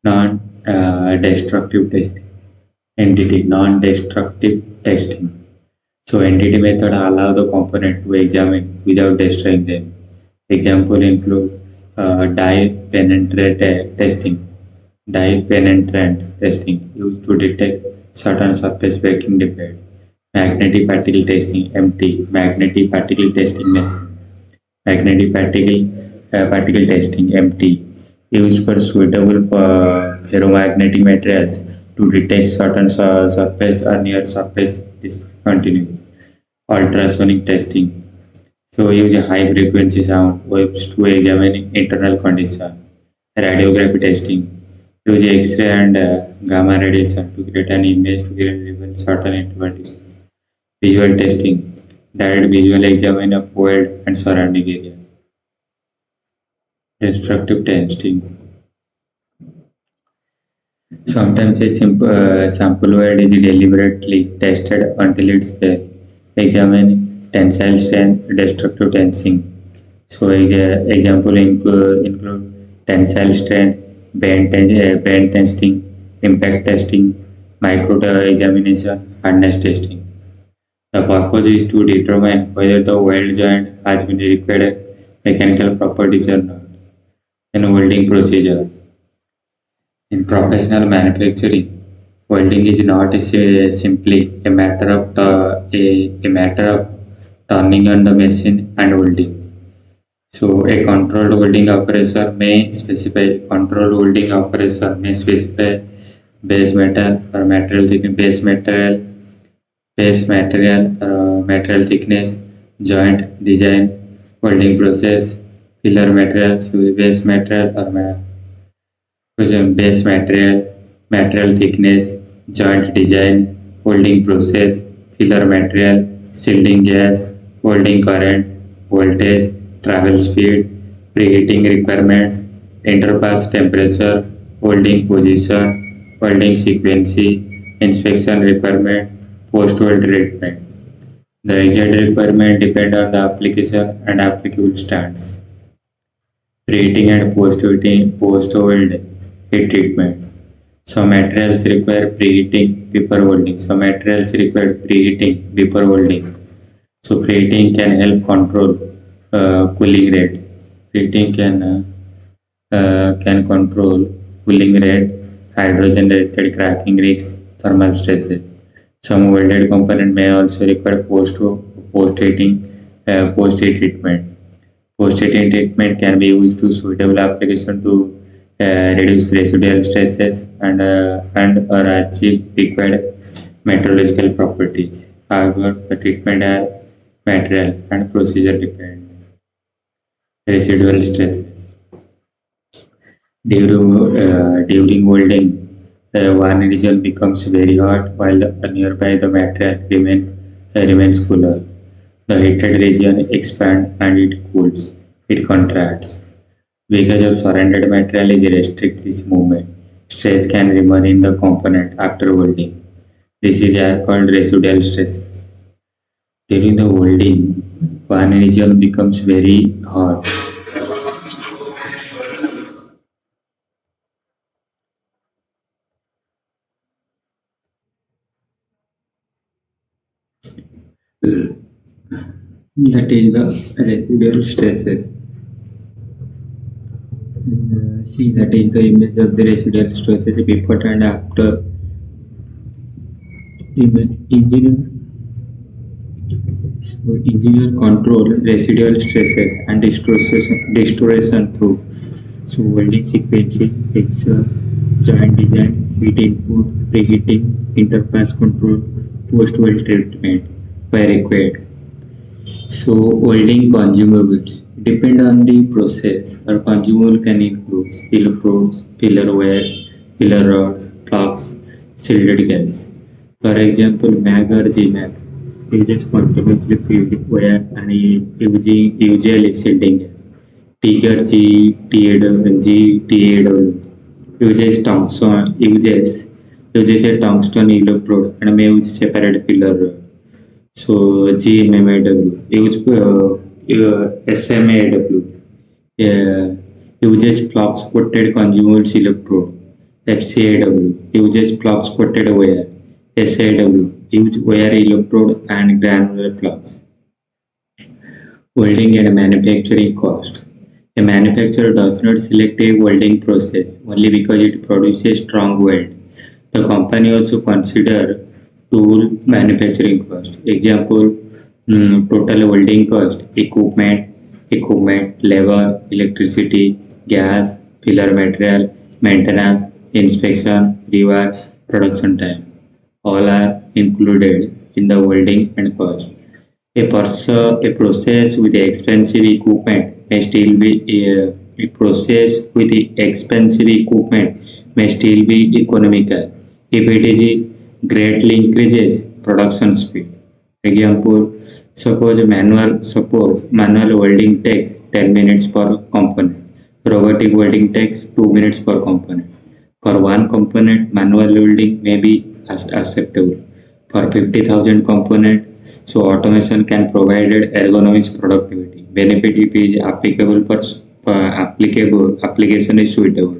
Non-destructive testing. Entity non-destructive testing. So entity method allow the component to examine without destroying them. Example include dye penetrant testing. Dye penetrant testing used to detect certain surface breaking defects. Magnetic particle testing (MT). Magnetic particle testing machine. Magnetic particle testing (MT) used for suitable ferromagnetic materials to detect certain surface or near surface discontinuity. Ultrasonic testing. So we use a high frequency sound waves to examine internal condition. Radiography testing. Use X-ray and gamma radiation to create an image to reveal certain interval. Visual testing. Direct visual examine of world and surrounding area. Destructive testing. Sometimes a simple sample word is deliberately tested until it's fair. Examine tensile strength, destructive tensing. So example include tensile strength, bend testing, impact testing, micro examination, hardness testing. The purpose is to determine whether the weld joint has been required mechanical properties or not. In welding procedure. In professional manufacturing, welding is not simply a matter of a matter of turning on the machine and welding. So a controlled welding operator may specify base metal or material thickness, material thickness, joint design, welding process, filler material, so base material or base material, material thickness, joint design, welding process, filler material, shielding gas, welding current, voltage, travel speed, preheating requirements, interpass temperature, welding position, welding sequence, inspection requirement, post-weld treatment. The exact requirement depend on the application and applicable standards. Preheating and post-weld heat treatment. Some materials require preheating before welding. Some materials require preheating before welding. So preheating can help control cooling rate. Preheating can control cooling rate, hydrogen-related cracking risks, thermal stresses. Some welded component may also require post-heat treatment. Post-heating treatment can be used to suitable application to reduce residual stresses and or achieve required meteorological properties. However, the treatment are material and procedure dependent. Residual stresses during welding, one region becomes very hot while nearby the material remains cooler. The heated region expands and it cools. It contracts. Because of surrounded material is restrict this movement. Stress can remain in the component after welding. This is called residual stresses. During the welding, one region becomes very hot. That is the residual stresses. See, that is the image of the residual stresses before and after. Image engineer control residual stresses and distortion through welding sequencing, fixture, joint design, heat input, preheating, interface control, post-weld treatment where required. So welding consumables depend on the process. Or consumable can include electrodes, filler wires, filler rods, plugs, shielded gas. For example, MAG or GMAW uses continuously filled wire and usually shielding gas. TIG or GTAW uses a tungsten electrode and may use separate filler rod. So GMAW SMAW uses flux coated consumables electrode. FCAW uses flux coated wire. SAW use wire electrode and granular flux. Welding and manufacturing cost. A manufacturer does not select a welding process only because it produces strong weld. The company also consider tool manufacturing cost. Example, total welding cost, equipment, labor, electricity, gas, filler material, maintenance, inspection, rework, production time. All are included in the welding and cost. A process with expensive equipment may still be a process with expensive equipment may still be economical if it is greatly increases production speed. Example: suppose manual welding takes 10 minutes per component. Robotic welding takes 2 minutes per component. For one component, manual welding may be acceptable. For 50,000 components, so automation can provide ergonomics productivity benefit if it is applicable for applicable application is suitable.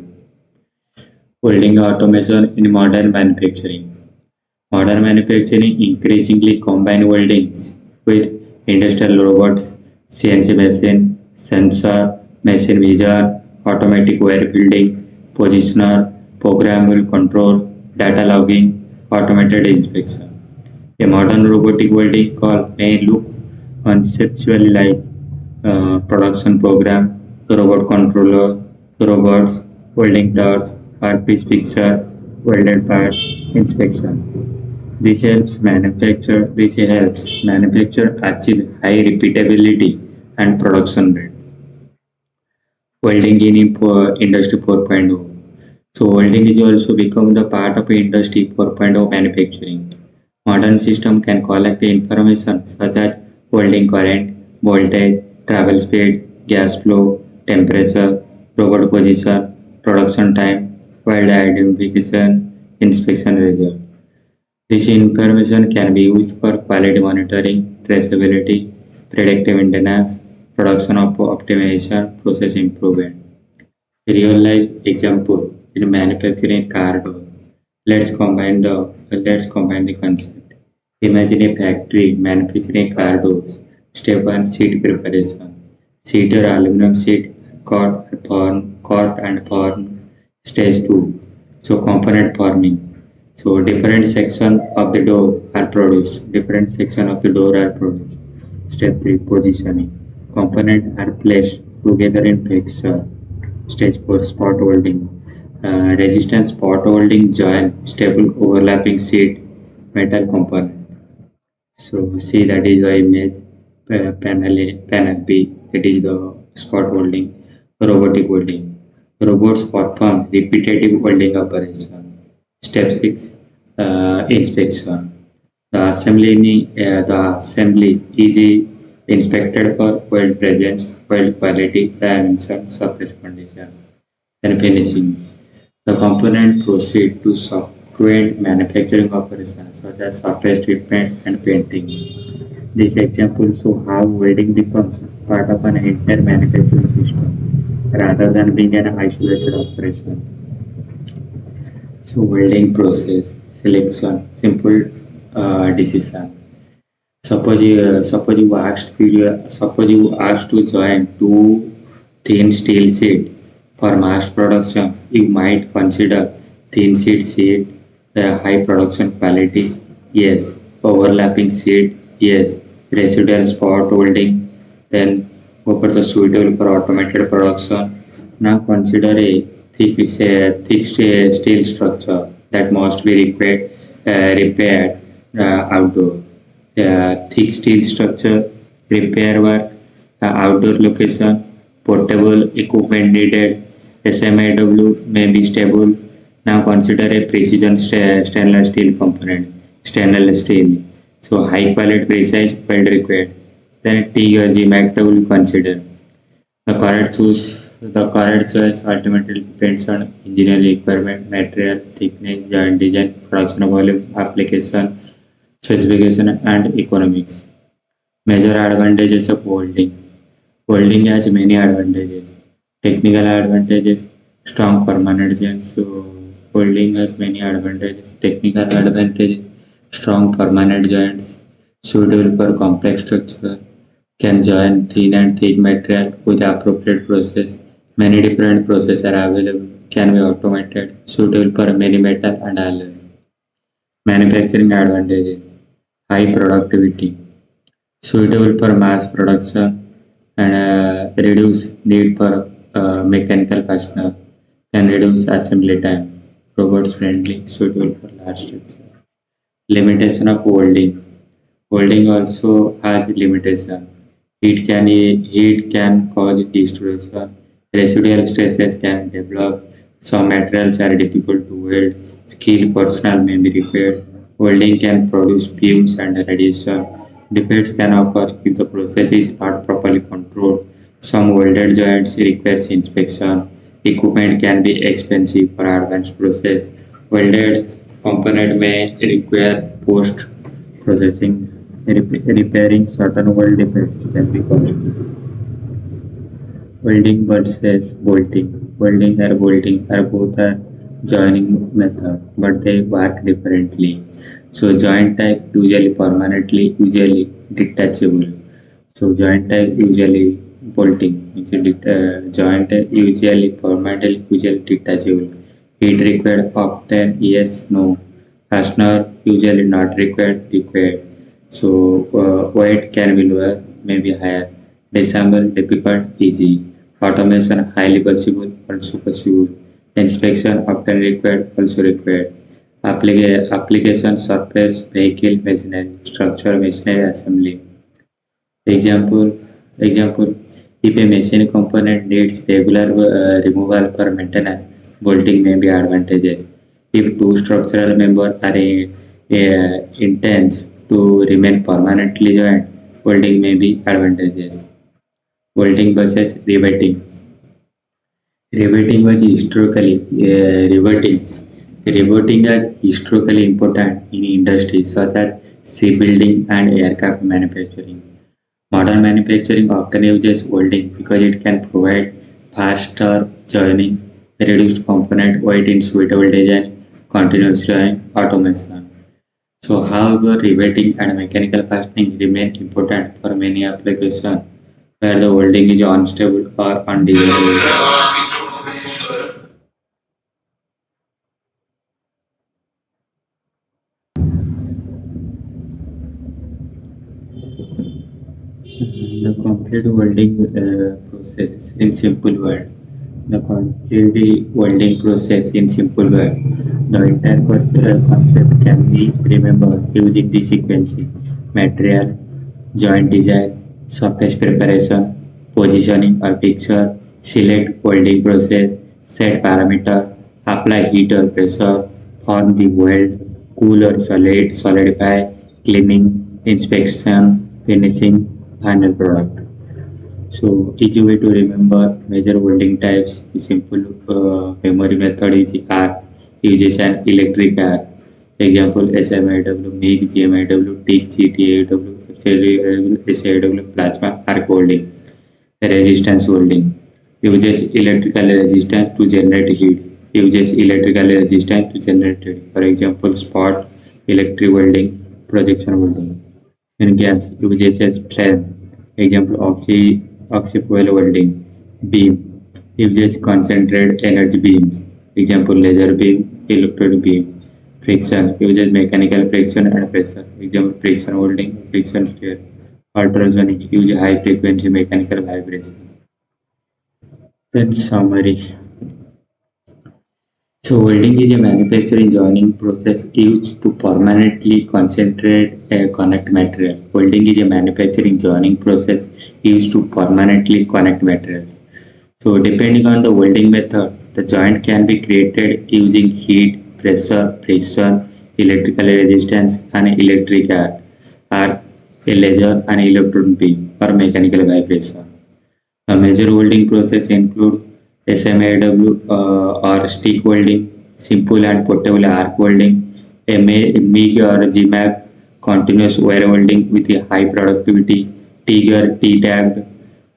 Welding automation in modern manufacturing. Modern manufacturing increasingly combine weldings with industrial robots, CNC machine, sensor, machine vision, automatic wire building, positioner, programmable control, data logging, automated inspection. A modern robotic welding call may look conceptually like production program, robot controller, robots, welding tools, workpiece fixer, welded parts, inspection. This helps manufacture achieve high repeatability and production rate. Welding in Industry 4.0. So welding is also become the part of Industry 4.0 manufacturing. Modern system can collect information such as welding current, voltage, travel speed, gas flow, temperature, robot position, production time, weld identification, inspection result. This information can be used for quality monitoring, traceability, predictive maintenance, production optimization, process improvement. Real life example in manufacturing car door. Let's combine the concept. Imagine a factory manufacturing car doors. Step 1: seat preparation. Seat or aluminum sheet cut and form. Stage 2: so component forming. So different section of the door are produced. Different section of the door are produced. Step 3: positioning. Components are placed together in fixture. Stage 4: spot welding. Resistance spot welding join stable overlapping sheet metal component. So see, that is the image panel B, that is the spot welding. Robotic welding. Robots perform repetitive welding operation. Step 6: inspection. The assembly is inspected for weld presence, weld quality, dimension, surface condition. Then finishing. The component proceed to subsequent manufacturing operations such as surface treatment and painting. This example shows how welding becomes part of an entire manufacturing system rather than being an isolated operation. So welding process selection, simple decision. Suppose you asked to join two thin steel sheets for mass production. You might consider thin sheet, high production quality, yes. Overlapping sheet, yes. Residual spot welding, then go for the suitable for automated production. Now consider a thick steel structure that must be repaired outdoor. Thick steel structure, repair work, outdoor location, portable equipment needed, SMAW may be stable. Now consider a precision stainless steel component, stainless steel. So high quality precise weld required. Then TIG or GMAW consider. The correct choice ultimately depends on engineering requirement, material, thickness, joint design, production volume, application, specification, and economics. Major advantages of welding. Welding has many advantages. Technical advantages, strong permanent joints. So welding has many advantages. Technical advantages, strong permanent joints, suitable for complex structure, can join thin and thick material with appropriate process. Many different processes are available, can be automated, suitable for many metal and alloy. Manufacturing advantages, high productivity, suitable for mass production and reduce need for mechanical fastener, can reduce assembly time, robots friendly, suitable for large structure. Limitation of welding. Welding also has limitation. Heat can cause distortion. Residual stresses can develop. Some materials are difficult to weld. Skilled personnel may be required. Welding can produce fumes and radiation. Defects can occur if the process is not properly controlled. Some welded joints requires inspection. Equipment can be expensive for advanced process. Welded component may require post processing. Repairing certain weld defects can be costly. Welding versus bolting. Welding or bolting are both a joining method, but they work differently. So joint type usually permanently, usually detachable. So joint type usually bolting, joint type usually permanently, usually detachable. Heat required often yes, no. Fastener usually not required. So weight can be lower, maybe higher. Disassemble difficult, easy. Automation highly possible, also possible. Inspection often required, also required. Application surface, vehicle, machinery, structure, machinery, assembly. Example, example. If a machine component needs regular removal for maintenance, bolting may be advantageous. If two structural members are intends to remain permanently joined, welding may be advantageous. Welding versus riveting. Riveting was historically riveting. Riveting is historically important in industries such as shipbuilding and aircraft manufacturing. Modern manufacturing often uses welding because it can provide faster joining, reduced component weight in suitable design, continuous join, automation. So, however, riveting and mechanical fastening remain important for many applications where the welding is unstable or undesirable. The complete welding process in simple word. The complete welding process in simple word. The entire concept can be remembered using the sequencing: material, joint design, surface preparation, positioning or picture, select welding process, set parameter, apply heat or pressure, form the weld, cool or solidify, cleaning, inspection, finishing, final product. So easy way to remember major welding types is simple memory method is arc uses an electric arc. Example SMAW, MIG, GMAW, TIG, GTAW, FCAW, plasma arc welding. Resistance welding uses electrical resistance to generate heat. Uses electrical resistance to generate heat. For example, spot electric welding, projection welding. In gas uses flame. Example oxy-fuel welding. Beam uses concentrated energy beams. Example laser beam, electrode beam. Friction uses mechanical friction and pressure. Example friction welding, friction stir. Ultrasonic use high frequency mechanical vibration. Then summary. So welding is a manufacturing joining process used to permanently concentrate a connect material. Welding is a manufacturing joining process used to permanently connect materials. So depending on the welding method, the joint can be created using heat, pressure, friction, electrical resistance, and electric arc, a laser, and electron beam, or mechanical vibration. The major welding process include SMAW or stick welding, simple and portable arc welding, MIG or GMAW, continuous wire welding with a high productivity, TIG or T-tagged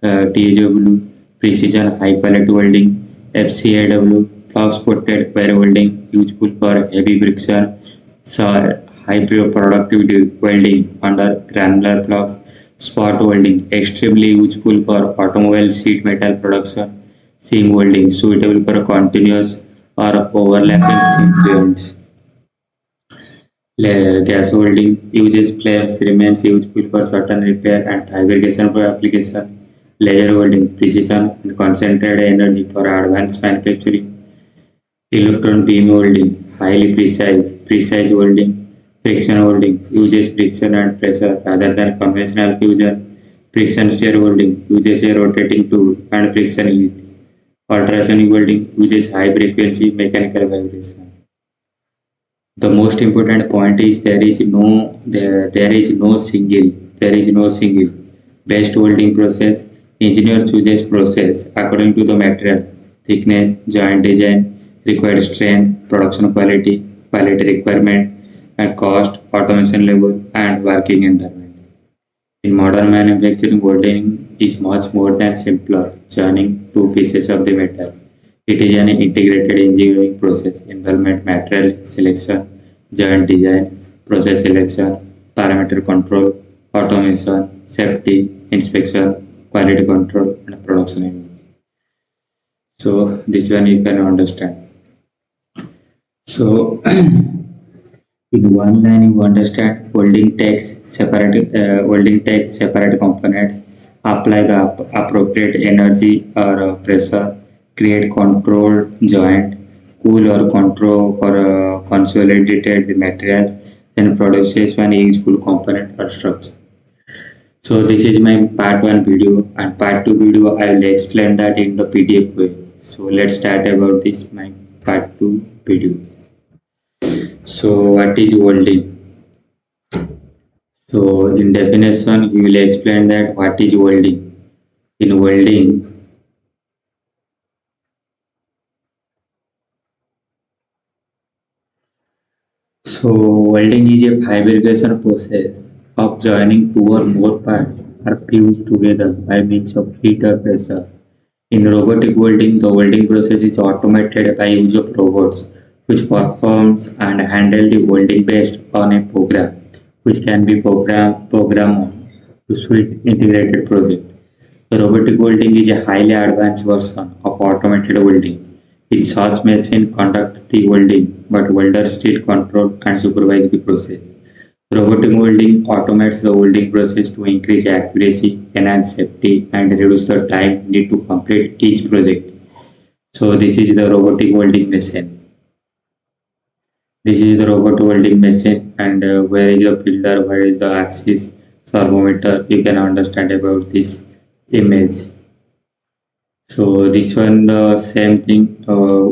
TAW, precision high pallet welding, FCAW, flux coated wire welding, useful for heavy friction, so high productivity welding under granular flux, spot welding, extremely useful for automobile sheet metal production, seam welding, suitable for continuous or overlapping seam joints. Gas welding uses flames, remains useful for certain repair and fabrication for application. Laser welding, precision and concentrated energy for advanced manufacturing. Electron beam welding, highly precise welding Friction welding uses friction and pressure rather than conventional fusion. Friction stir welding uses a rotating tool and friction heat. Ultrasonic welding uses high frequency mechanical vibration. The most important point is there is no single best welding process. Engineer chooses process according to the material, thickness, joint design, required strength, production quality, quality requirement, and cost, automation level, and working environment. In modern manufacturing, welding is much more than simpler joining two pieces of the metal. It is an integrated engineering process involving material selection, joint design, process selection, parameter control, automation, safety, inspection, quality control, and production environment. So this one you can understand. So in one line, you understand welding takes separate components, apply the appropriate energy or pressure, create controlled joint, cool or control or consolidated the materials, then produces one useful component or structure. So this is my part 1 video, and part 2 video I will explain that in the PDF way. So let's start about this my part 2 video. So what is welding? So in definition, you will explain that what is welding. In welding, so welding is a fabrication process of joining two or more parts are fused together by means of heat or pressure. In robotic welding, the welding process is automated by use of robots, which performs and handle the welding based on a program, which can be programmed to suit integrated project. Robotic welding is a highly advanced version of automated welding. In such machine conduct the welding, but welders still control and supervise the process. Robotic welding automates the welding process to increase accuracy, enhance safety, and reduce the time needed to complete each project. So this is the robotic welding machine. This is the robot welding machine, and where is the pillar, where is the axis, thermometer. You can understand about this image. So this one the same thing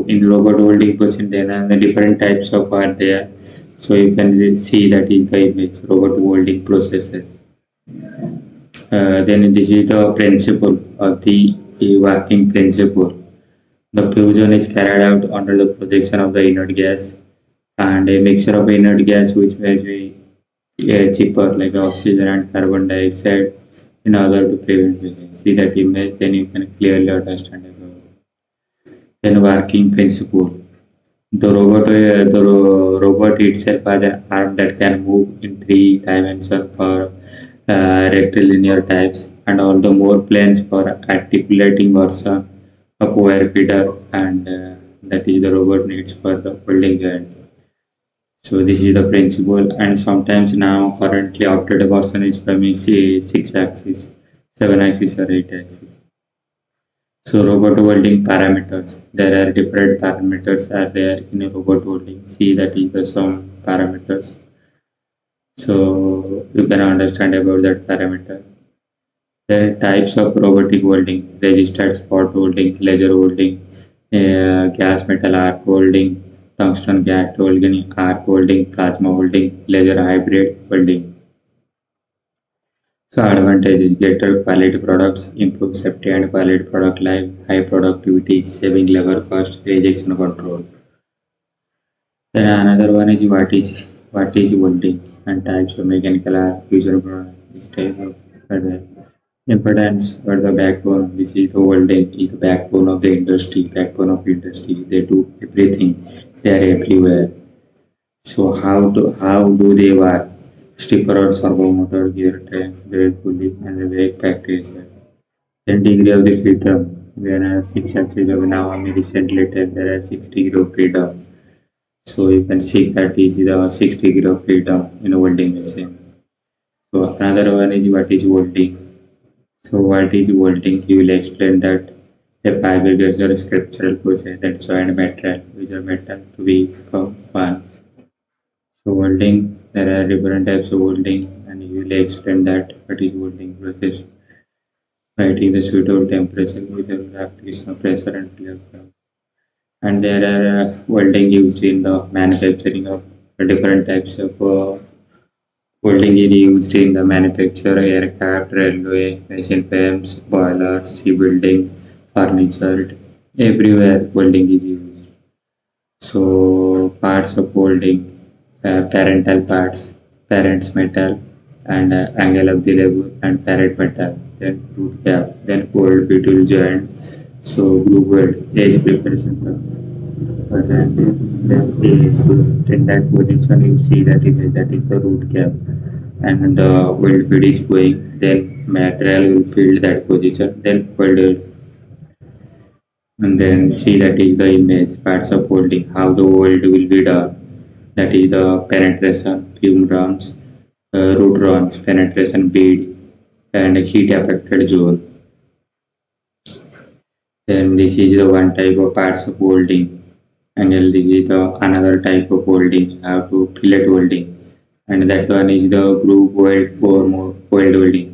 in robot welding machine. Then the different types of are there. So you can see that is the image robot welding processes. Then this is the principle of the working principle. The fusion is carried out under the projection of the inert gas and a mixture of inert gas which may be cheaper like oxygen and carbon dioxide in order to prevent leakage. See that image, then you can clearly understand about. Then working principle. The robot itself has an arm that can move in 3 dimensions for rectilinear types and all the more planes for articulating version of wire feeder, and that is the robot needs for the welding joint. So this is the principle, and sometimes now currently updated version is from 6 axis, 7 axis or 8 axis. So robot welding parameters. There are different parameters are there in a robot welding. See that is the some parameters. So you can understand about that parameter. There are types of robotic welding: resisted spot welding, laser welding, gas metal arc welding, tungsten gas welding, arc welding, plasma welding, laser hybrid welding. So advantages: better quality products, improve safety and quality product life, high productivity, saving labor cost, rejection control. Then another one is what is welding and types of mechanical arc fusion product. This type of importance or the backbone. This is the welding is the backbone of the industry. Backbone of industry. They do everything. They are everywhere. So how do they work? Stepper or servo motor, gear train, brake pulley, and the brake factories. Then degree of the freedom. There are 6 axis of now only recently there are 6 degree of freedom. So you can see that is the 6 degree of freedom in a welding machine. So another one is what is welding. So what is welding? He will explain that a fabrication or sculptural process that join metal with a metal to become one. So welding There are different types of welding, and you will explain that what is welding process, writing the suitable temperature with the application of pressure and flare curves. And there are welding used in the manufacturing of different types of welding is used in the manufacture aircraft, railway, machine frames, boilers, shipbuilding, furniture. Everywhere welding is used. So parts of welding, parental parts, parents metal, and angle of the lever and parent metal, then root cap, then weld between joint. So glue weld, edge preparation. In that position you see that image, that is the root cap, and the weld feed is going, then material will fill that position, then weld, and then see that is the image parts of welding, how the weld will be done. That is the penetration, fume drums, root runs, penetration bead, and heat affected zone. Then this is the one type of parts of welding, and then this is the another type of welding, how to fillet welding, and that one is the groove weld or more weld welding.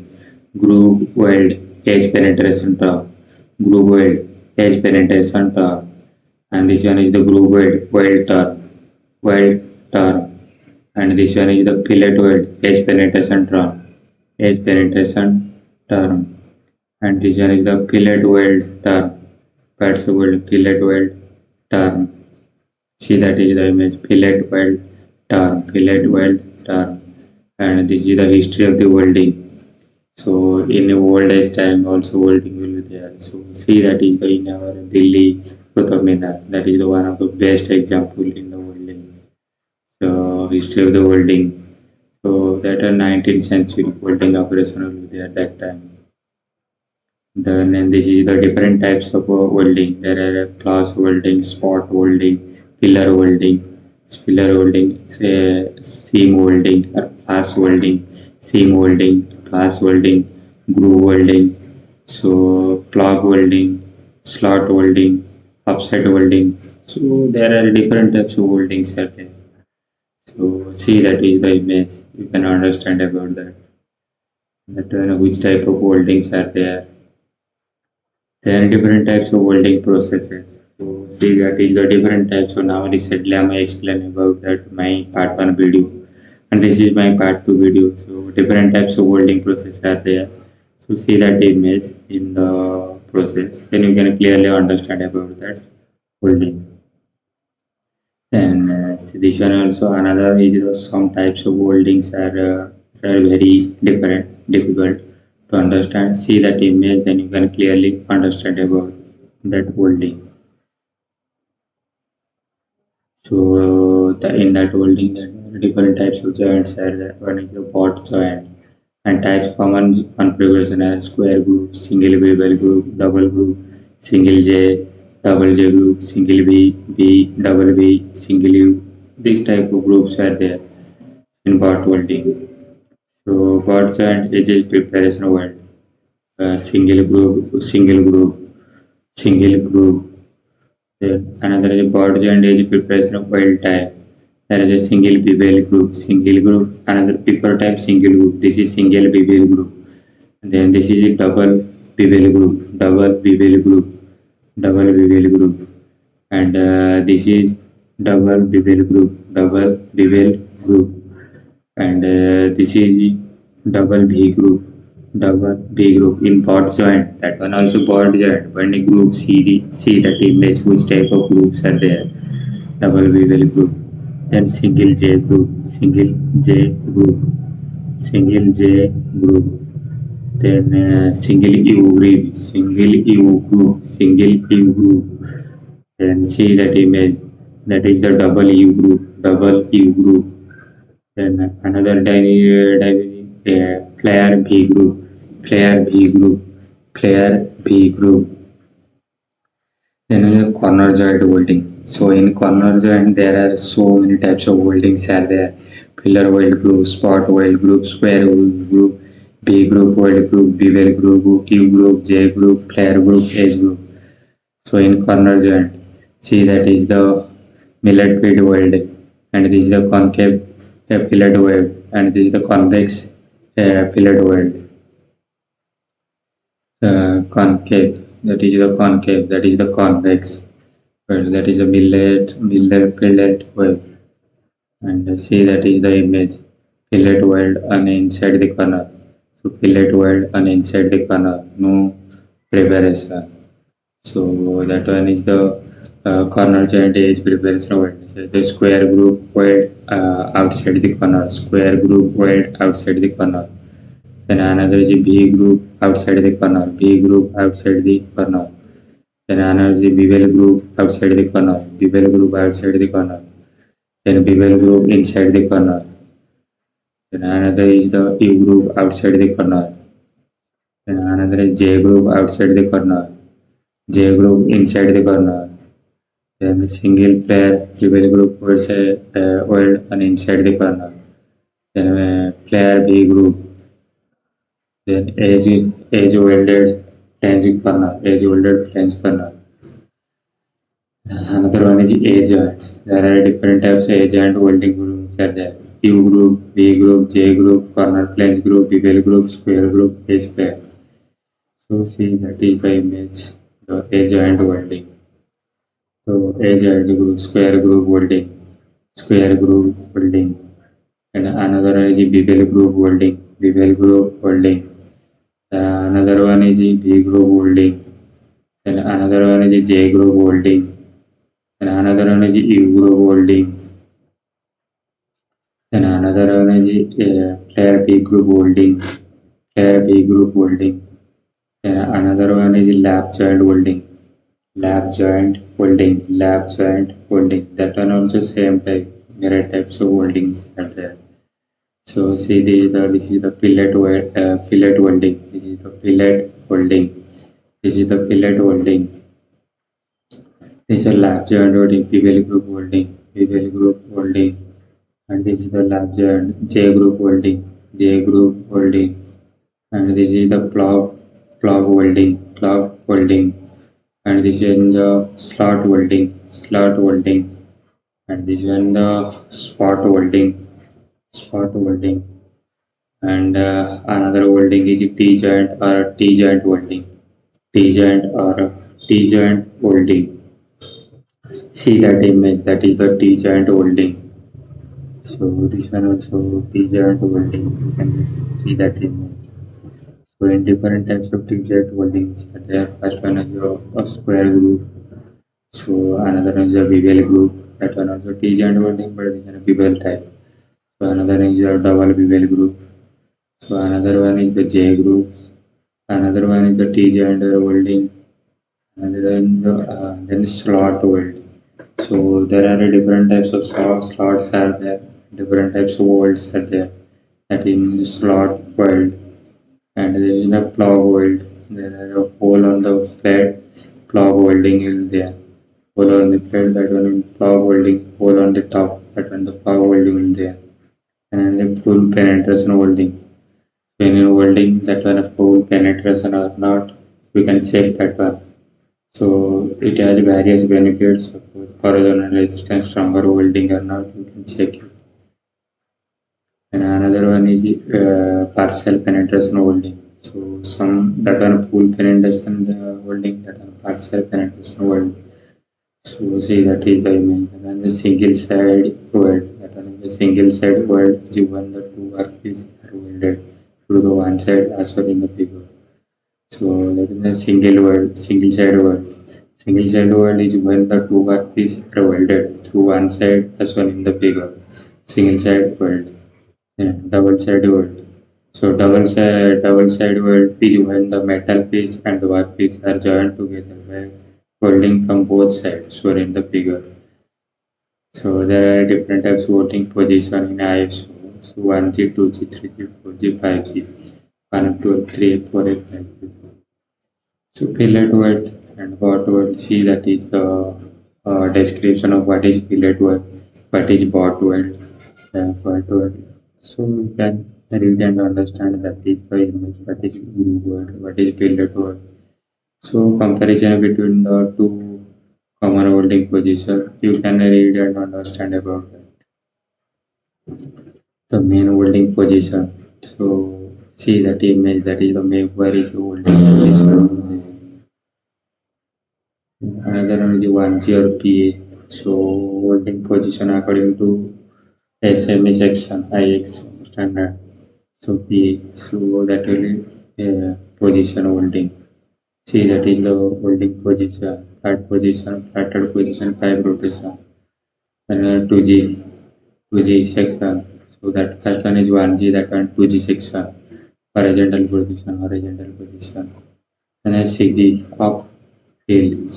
Groove weld, edge penetration term. Groove weld, edge penetration term, and this one is the groove weld term. Weld term, and this one is the fillet weld, edge penetration term. Edge penetration term, and this one is the fillet weld term. Parts of weld, fillet weld term. See that is the image, fillet weld term, fillet weld term, and this is the history of the welding. So in old age time also welding will be there. So see that is the in our Delhi Qutub Minar. That is the one of the best example in the welding. So history of the welding. So that a 19th century welding operation will be there at that time. Then this is the different types of welding. There are class welding, spot welding, pillar welding, seam welding, or class welding, seam welding, class welding, groove welding, so plug welding, slot welding, offset welding. So there are different types of weldings are there. So see that is the image. You can understand about that. That which type of weldings are there. There are different types of welding processes. So see that is the different types. So now recently I may explain about that my part 1 video, and this is my part 2 video. So different types of welding process are there. So see that image in the process, then you can clearly understand about that welding. And this one also another is some types of weldings are very difficult to understand. See that image, then you can clearly understand about that welding. So in that welding, there are different types of joints are there. One is the butt joint, and types common configuration are square groove, single bevel groove, double groove, single J, double J groove, single V, V, double V, single U. These type of grooves are there in butt welding. So butt joint is a preparation weld, single groove, single groove, single groove. Then another is butt joint is a preparation of weld type. There is a single bevel groove, single groove, another paper type single groove. This is single bevel groove. And then this is a double bevel groove, double bevel groove, double bevel groove. And this is double bevel groove, double bevel groove. And this is double V groove, double V groove in butt joint. That one also butt joint. When a groove, see that image which type of grooves are there. Double bevel groove. Then single J groove, single J groove, single J groove. Then single U groove, single U groove, single U groove. Then see that image, that is the double U groove, double U groove. Then another flare V groove, flare V groove, flare V groove. Then a corner joint welding. So in corner joint there are so many types of weldings are there. Pillar weld groove, spot weld groove, square weld groove, B groove weld groove, bevel groove, U groove, J groove, flare groove, H groove. So in corner joint, see that is the millet feed welding, and this is the concave fillet weld, and this is the convex fillet weld. Concave, that is the concave, that is the convex weld, that is a millet fillet weld. And see, that is the image, fillet weld on inside the corner. So fillet weld on inside the corner, no preparation. So that one is the corner joint edge preparation weld. So the square group weld outside the corner, square group weld outside the corner. Then another is V group outside the corner, V group outside the corner. Then another is bevel group outside the corner, bevel group outside the corner. Then bevel group inside the corner. Then another is the U group outside the corner. Then another is J group outside the corner, J group inside the corner. Then single player bevel group weld on inside the corner. Then player B group. Then edge welded flange corner, edge welded flange corner. Another one is A joint. There are different types of A joint welding groups are there. U group, V group, J group, corner flange group, bevel group, square group, edge pair. So see, that is the image, the A joint welding. So A joint group, square group welding, and another one is bevel group welding, bevel group welding. Another one is B group welding, and another one is J group welding, and another one is U group welding. Then another one is player B group welding, player B group welding. Then another one is lap joint welding, lap joint welding, lap joint welding. That one also same type, mirror types of weldings are there. So see, this is the fillet welding. This is the fillet welding. This is the fillet welding. This is a lap joint welding, bevel group welding. And this is the lap joint, J group welding, J group welding. And this is the plug welding. And this is the slot welding. And this one the spot welding. And another welding is T joint or T joint welding, T joint or T joint welding. See that image, that is the T joint welding. So this one also T joint welding, you can see that image. So in different types of T joint weldings are there. First one is a square groove. So another one is a bevel groove. That one also T joint welding, but this is a bevel type. So another is a double bevel groove. So another one is the J groove. Another one is the T joint welding. Another one then slot weld. So there are different types of slots are there. Different types of welds are there. That in slot weld, and there is a plug weld. There are a hole on the plate. Plug welding is there. Hole on the plate. That one is plug welding. Hole on the top. That one the plug welding is there. And the full penetration welding. When you're welding, that one a full penetration or not, we can check that one. So it has various benefits. Corrosion resistance, stronger welding or not, you can check it. And another one is partial penetration welding. So some that one full penetration welding, that one partial penetration welding. So see, that is the image. And then the single side weld, that one is the single side weld is when the two workpieces are welded through the one side as well in the figure. So that is the single side weld. Single side weld is when the two workpieces are welded through one side as well in the figure. Single side weld. Yeah, double side weld. So double side weld is when the metal piece and the workpiece are joined together by welding from both sides, shown in the figure. So there are different types of welding position in ISO. So 1G, 2G, 3G, 4G, 5G, 1, 2, 3, 4, 5. So fillet weld and bot weld. See, that is the description of what is fillet weld, what is bot weld, and bot weld. So you can read and understand that is the image, what is groove weld, what is fillet weld. So comparison between the two common welding position, you can read and understand about that. the main welding position. So see that image, that is the main where is the welding position. Another one is 1G or PA. So welding position according to SME section IX standard. So PA. So that will be position welding. See that is the welding position, flatted position, pipe rotation, and 2G section. So that first one is 1G, that one 2G section, horizontal position, and then 6G off field,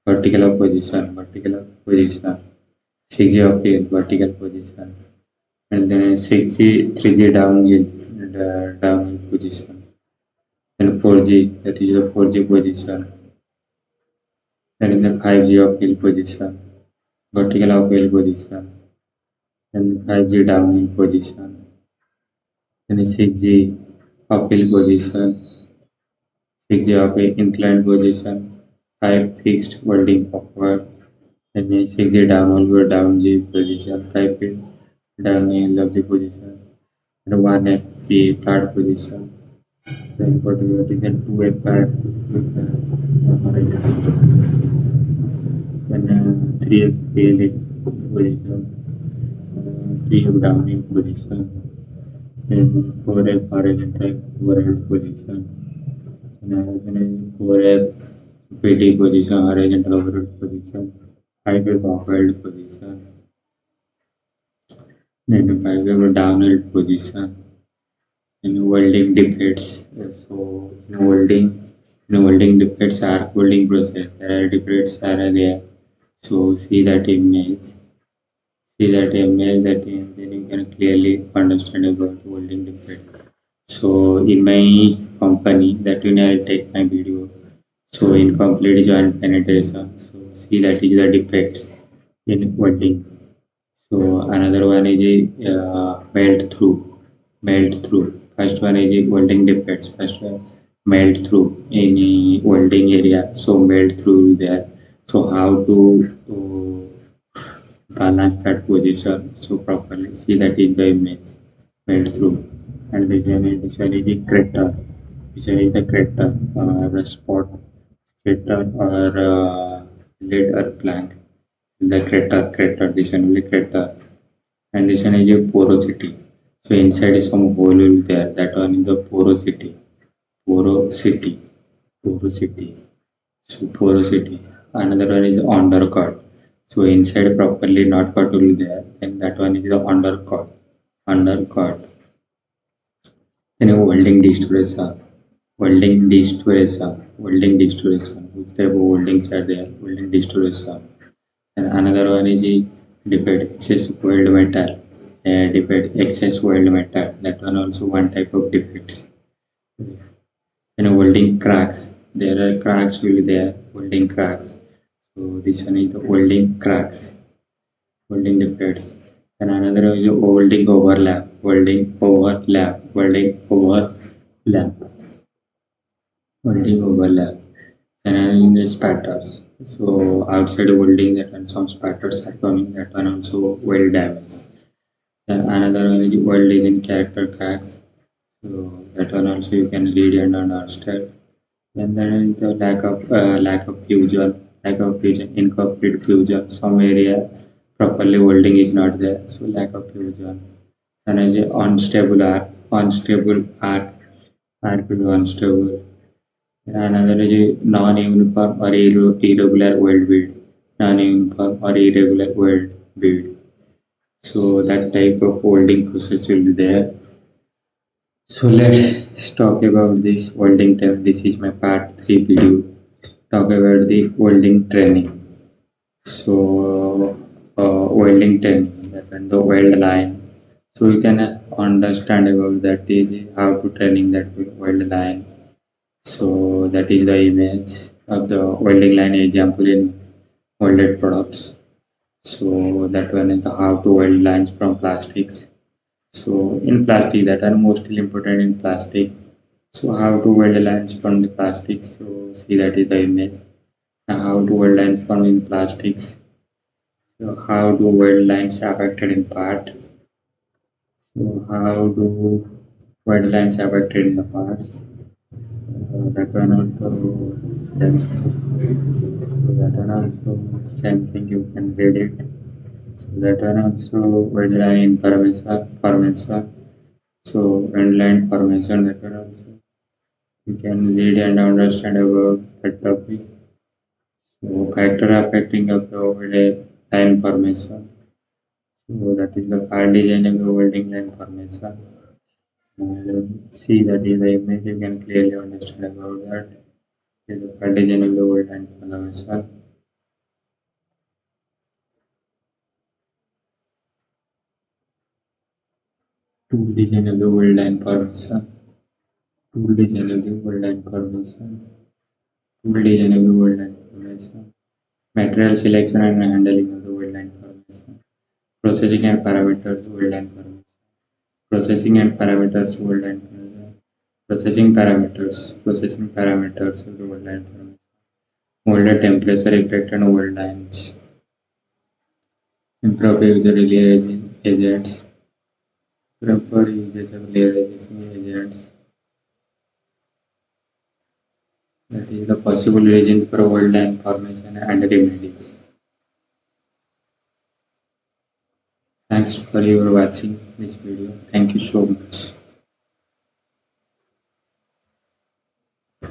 vertical of position, 6G off field, vertical position, and then 6G, 3G downhill, and downhill position, and 4G, that is the 4G position, and in the 5G of field position, vertical of field position, and 5G downhill position, and 6G of field position, 6G of inclined position, 5 fixed welding upward, and 6G downhill down G position, 5 feet downhill of the position, and 1 FP third position, then for the vertical 2 FP then 3 FP position, 3 F downhill position, then 4 F horizontal overhead position, and 4 F PT position, horizontal overhead position, 5 F upward position, then 5 F downhill position, and welding defects. So in welding defects arc welding process, there are defects are there. So see that image, that then you can clearly understand about welding defect. So in my company, that when I take my video, so incomplete joint penetration. So see that is the defects in welding. So another one is melt through. First one is welding defects. First one melt through any welding area. So melt through there. So how to balance that position so properly. See that is the image melt through. And this one is a crater. This one is the crater or a spot crater or lead or plank. The crater. This one will be crater. And this one is a porosity. So inside is some hole will there. That one is the porosity. Porosity. So porosity. Another one is undercut. So inside properly not cut will there. And that one is the undercut. Then a welding distortion. Welding distortion. Which type of weldings are there? Welding distortion. And another one is a defect excess weld metal. Defect excess weld metal. That one also one type of defects. And welding cracks. There are cracks will be there. Welding cracks. So this one is the welding cracks. Welding defects. And another is welding overlap. Welding overlap. And another is spatters. So outside welding, that one some spatters are coming. That one also weld damage. And another one is weld is in character cracks. So that one also you can read and understand. And then is the lack of fusion, incomplete fusion. Some area properly welding is not there, so lack of fusion. And as a unstable arc will be unstable. And another is a non-uniform or irregular weld bead, So that type of welding process will be there. So let's talk about this welding term. This is my part 3 video. Talk about the welding training. So welding training, that and the weld line. So you can understand about that is how to training that weld line. So that is the image of the welding line example in welded products. So that one is the how to weld lines from plastics. So in plastic, that are mostly important in plastic. So how to weld lines from the plastics. So see that is the image. How to weld lines from in plastics. So how to weld lines affected in part. So how do weld lines affected in the parts? That one also same thing. So that one also same thing. You can read it. So that one also weld line information. So weld line formation, that one also you can read and understand about that topic. So factor affecting of the line formation. So that is the part design of the welding line formation. See that in the image you can clearly understand about that. Is the part design of the welding line formation. Tool design of the welding line formation. Tool design of the welding line formation. Tool design of the welding line formation. Material selection and handling of the welding line formation. Processing and parameters of welding line formation. Processing and parameters of welding line formation. Processing parameters of the welding line formation. Molder temperature effect and weld lines. Improper user agents. Proper usage of layer agents. That is the possible reason for weld line formation and remedies. Thanks for your watching this video. Thank you so much.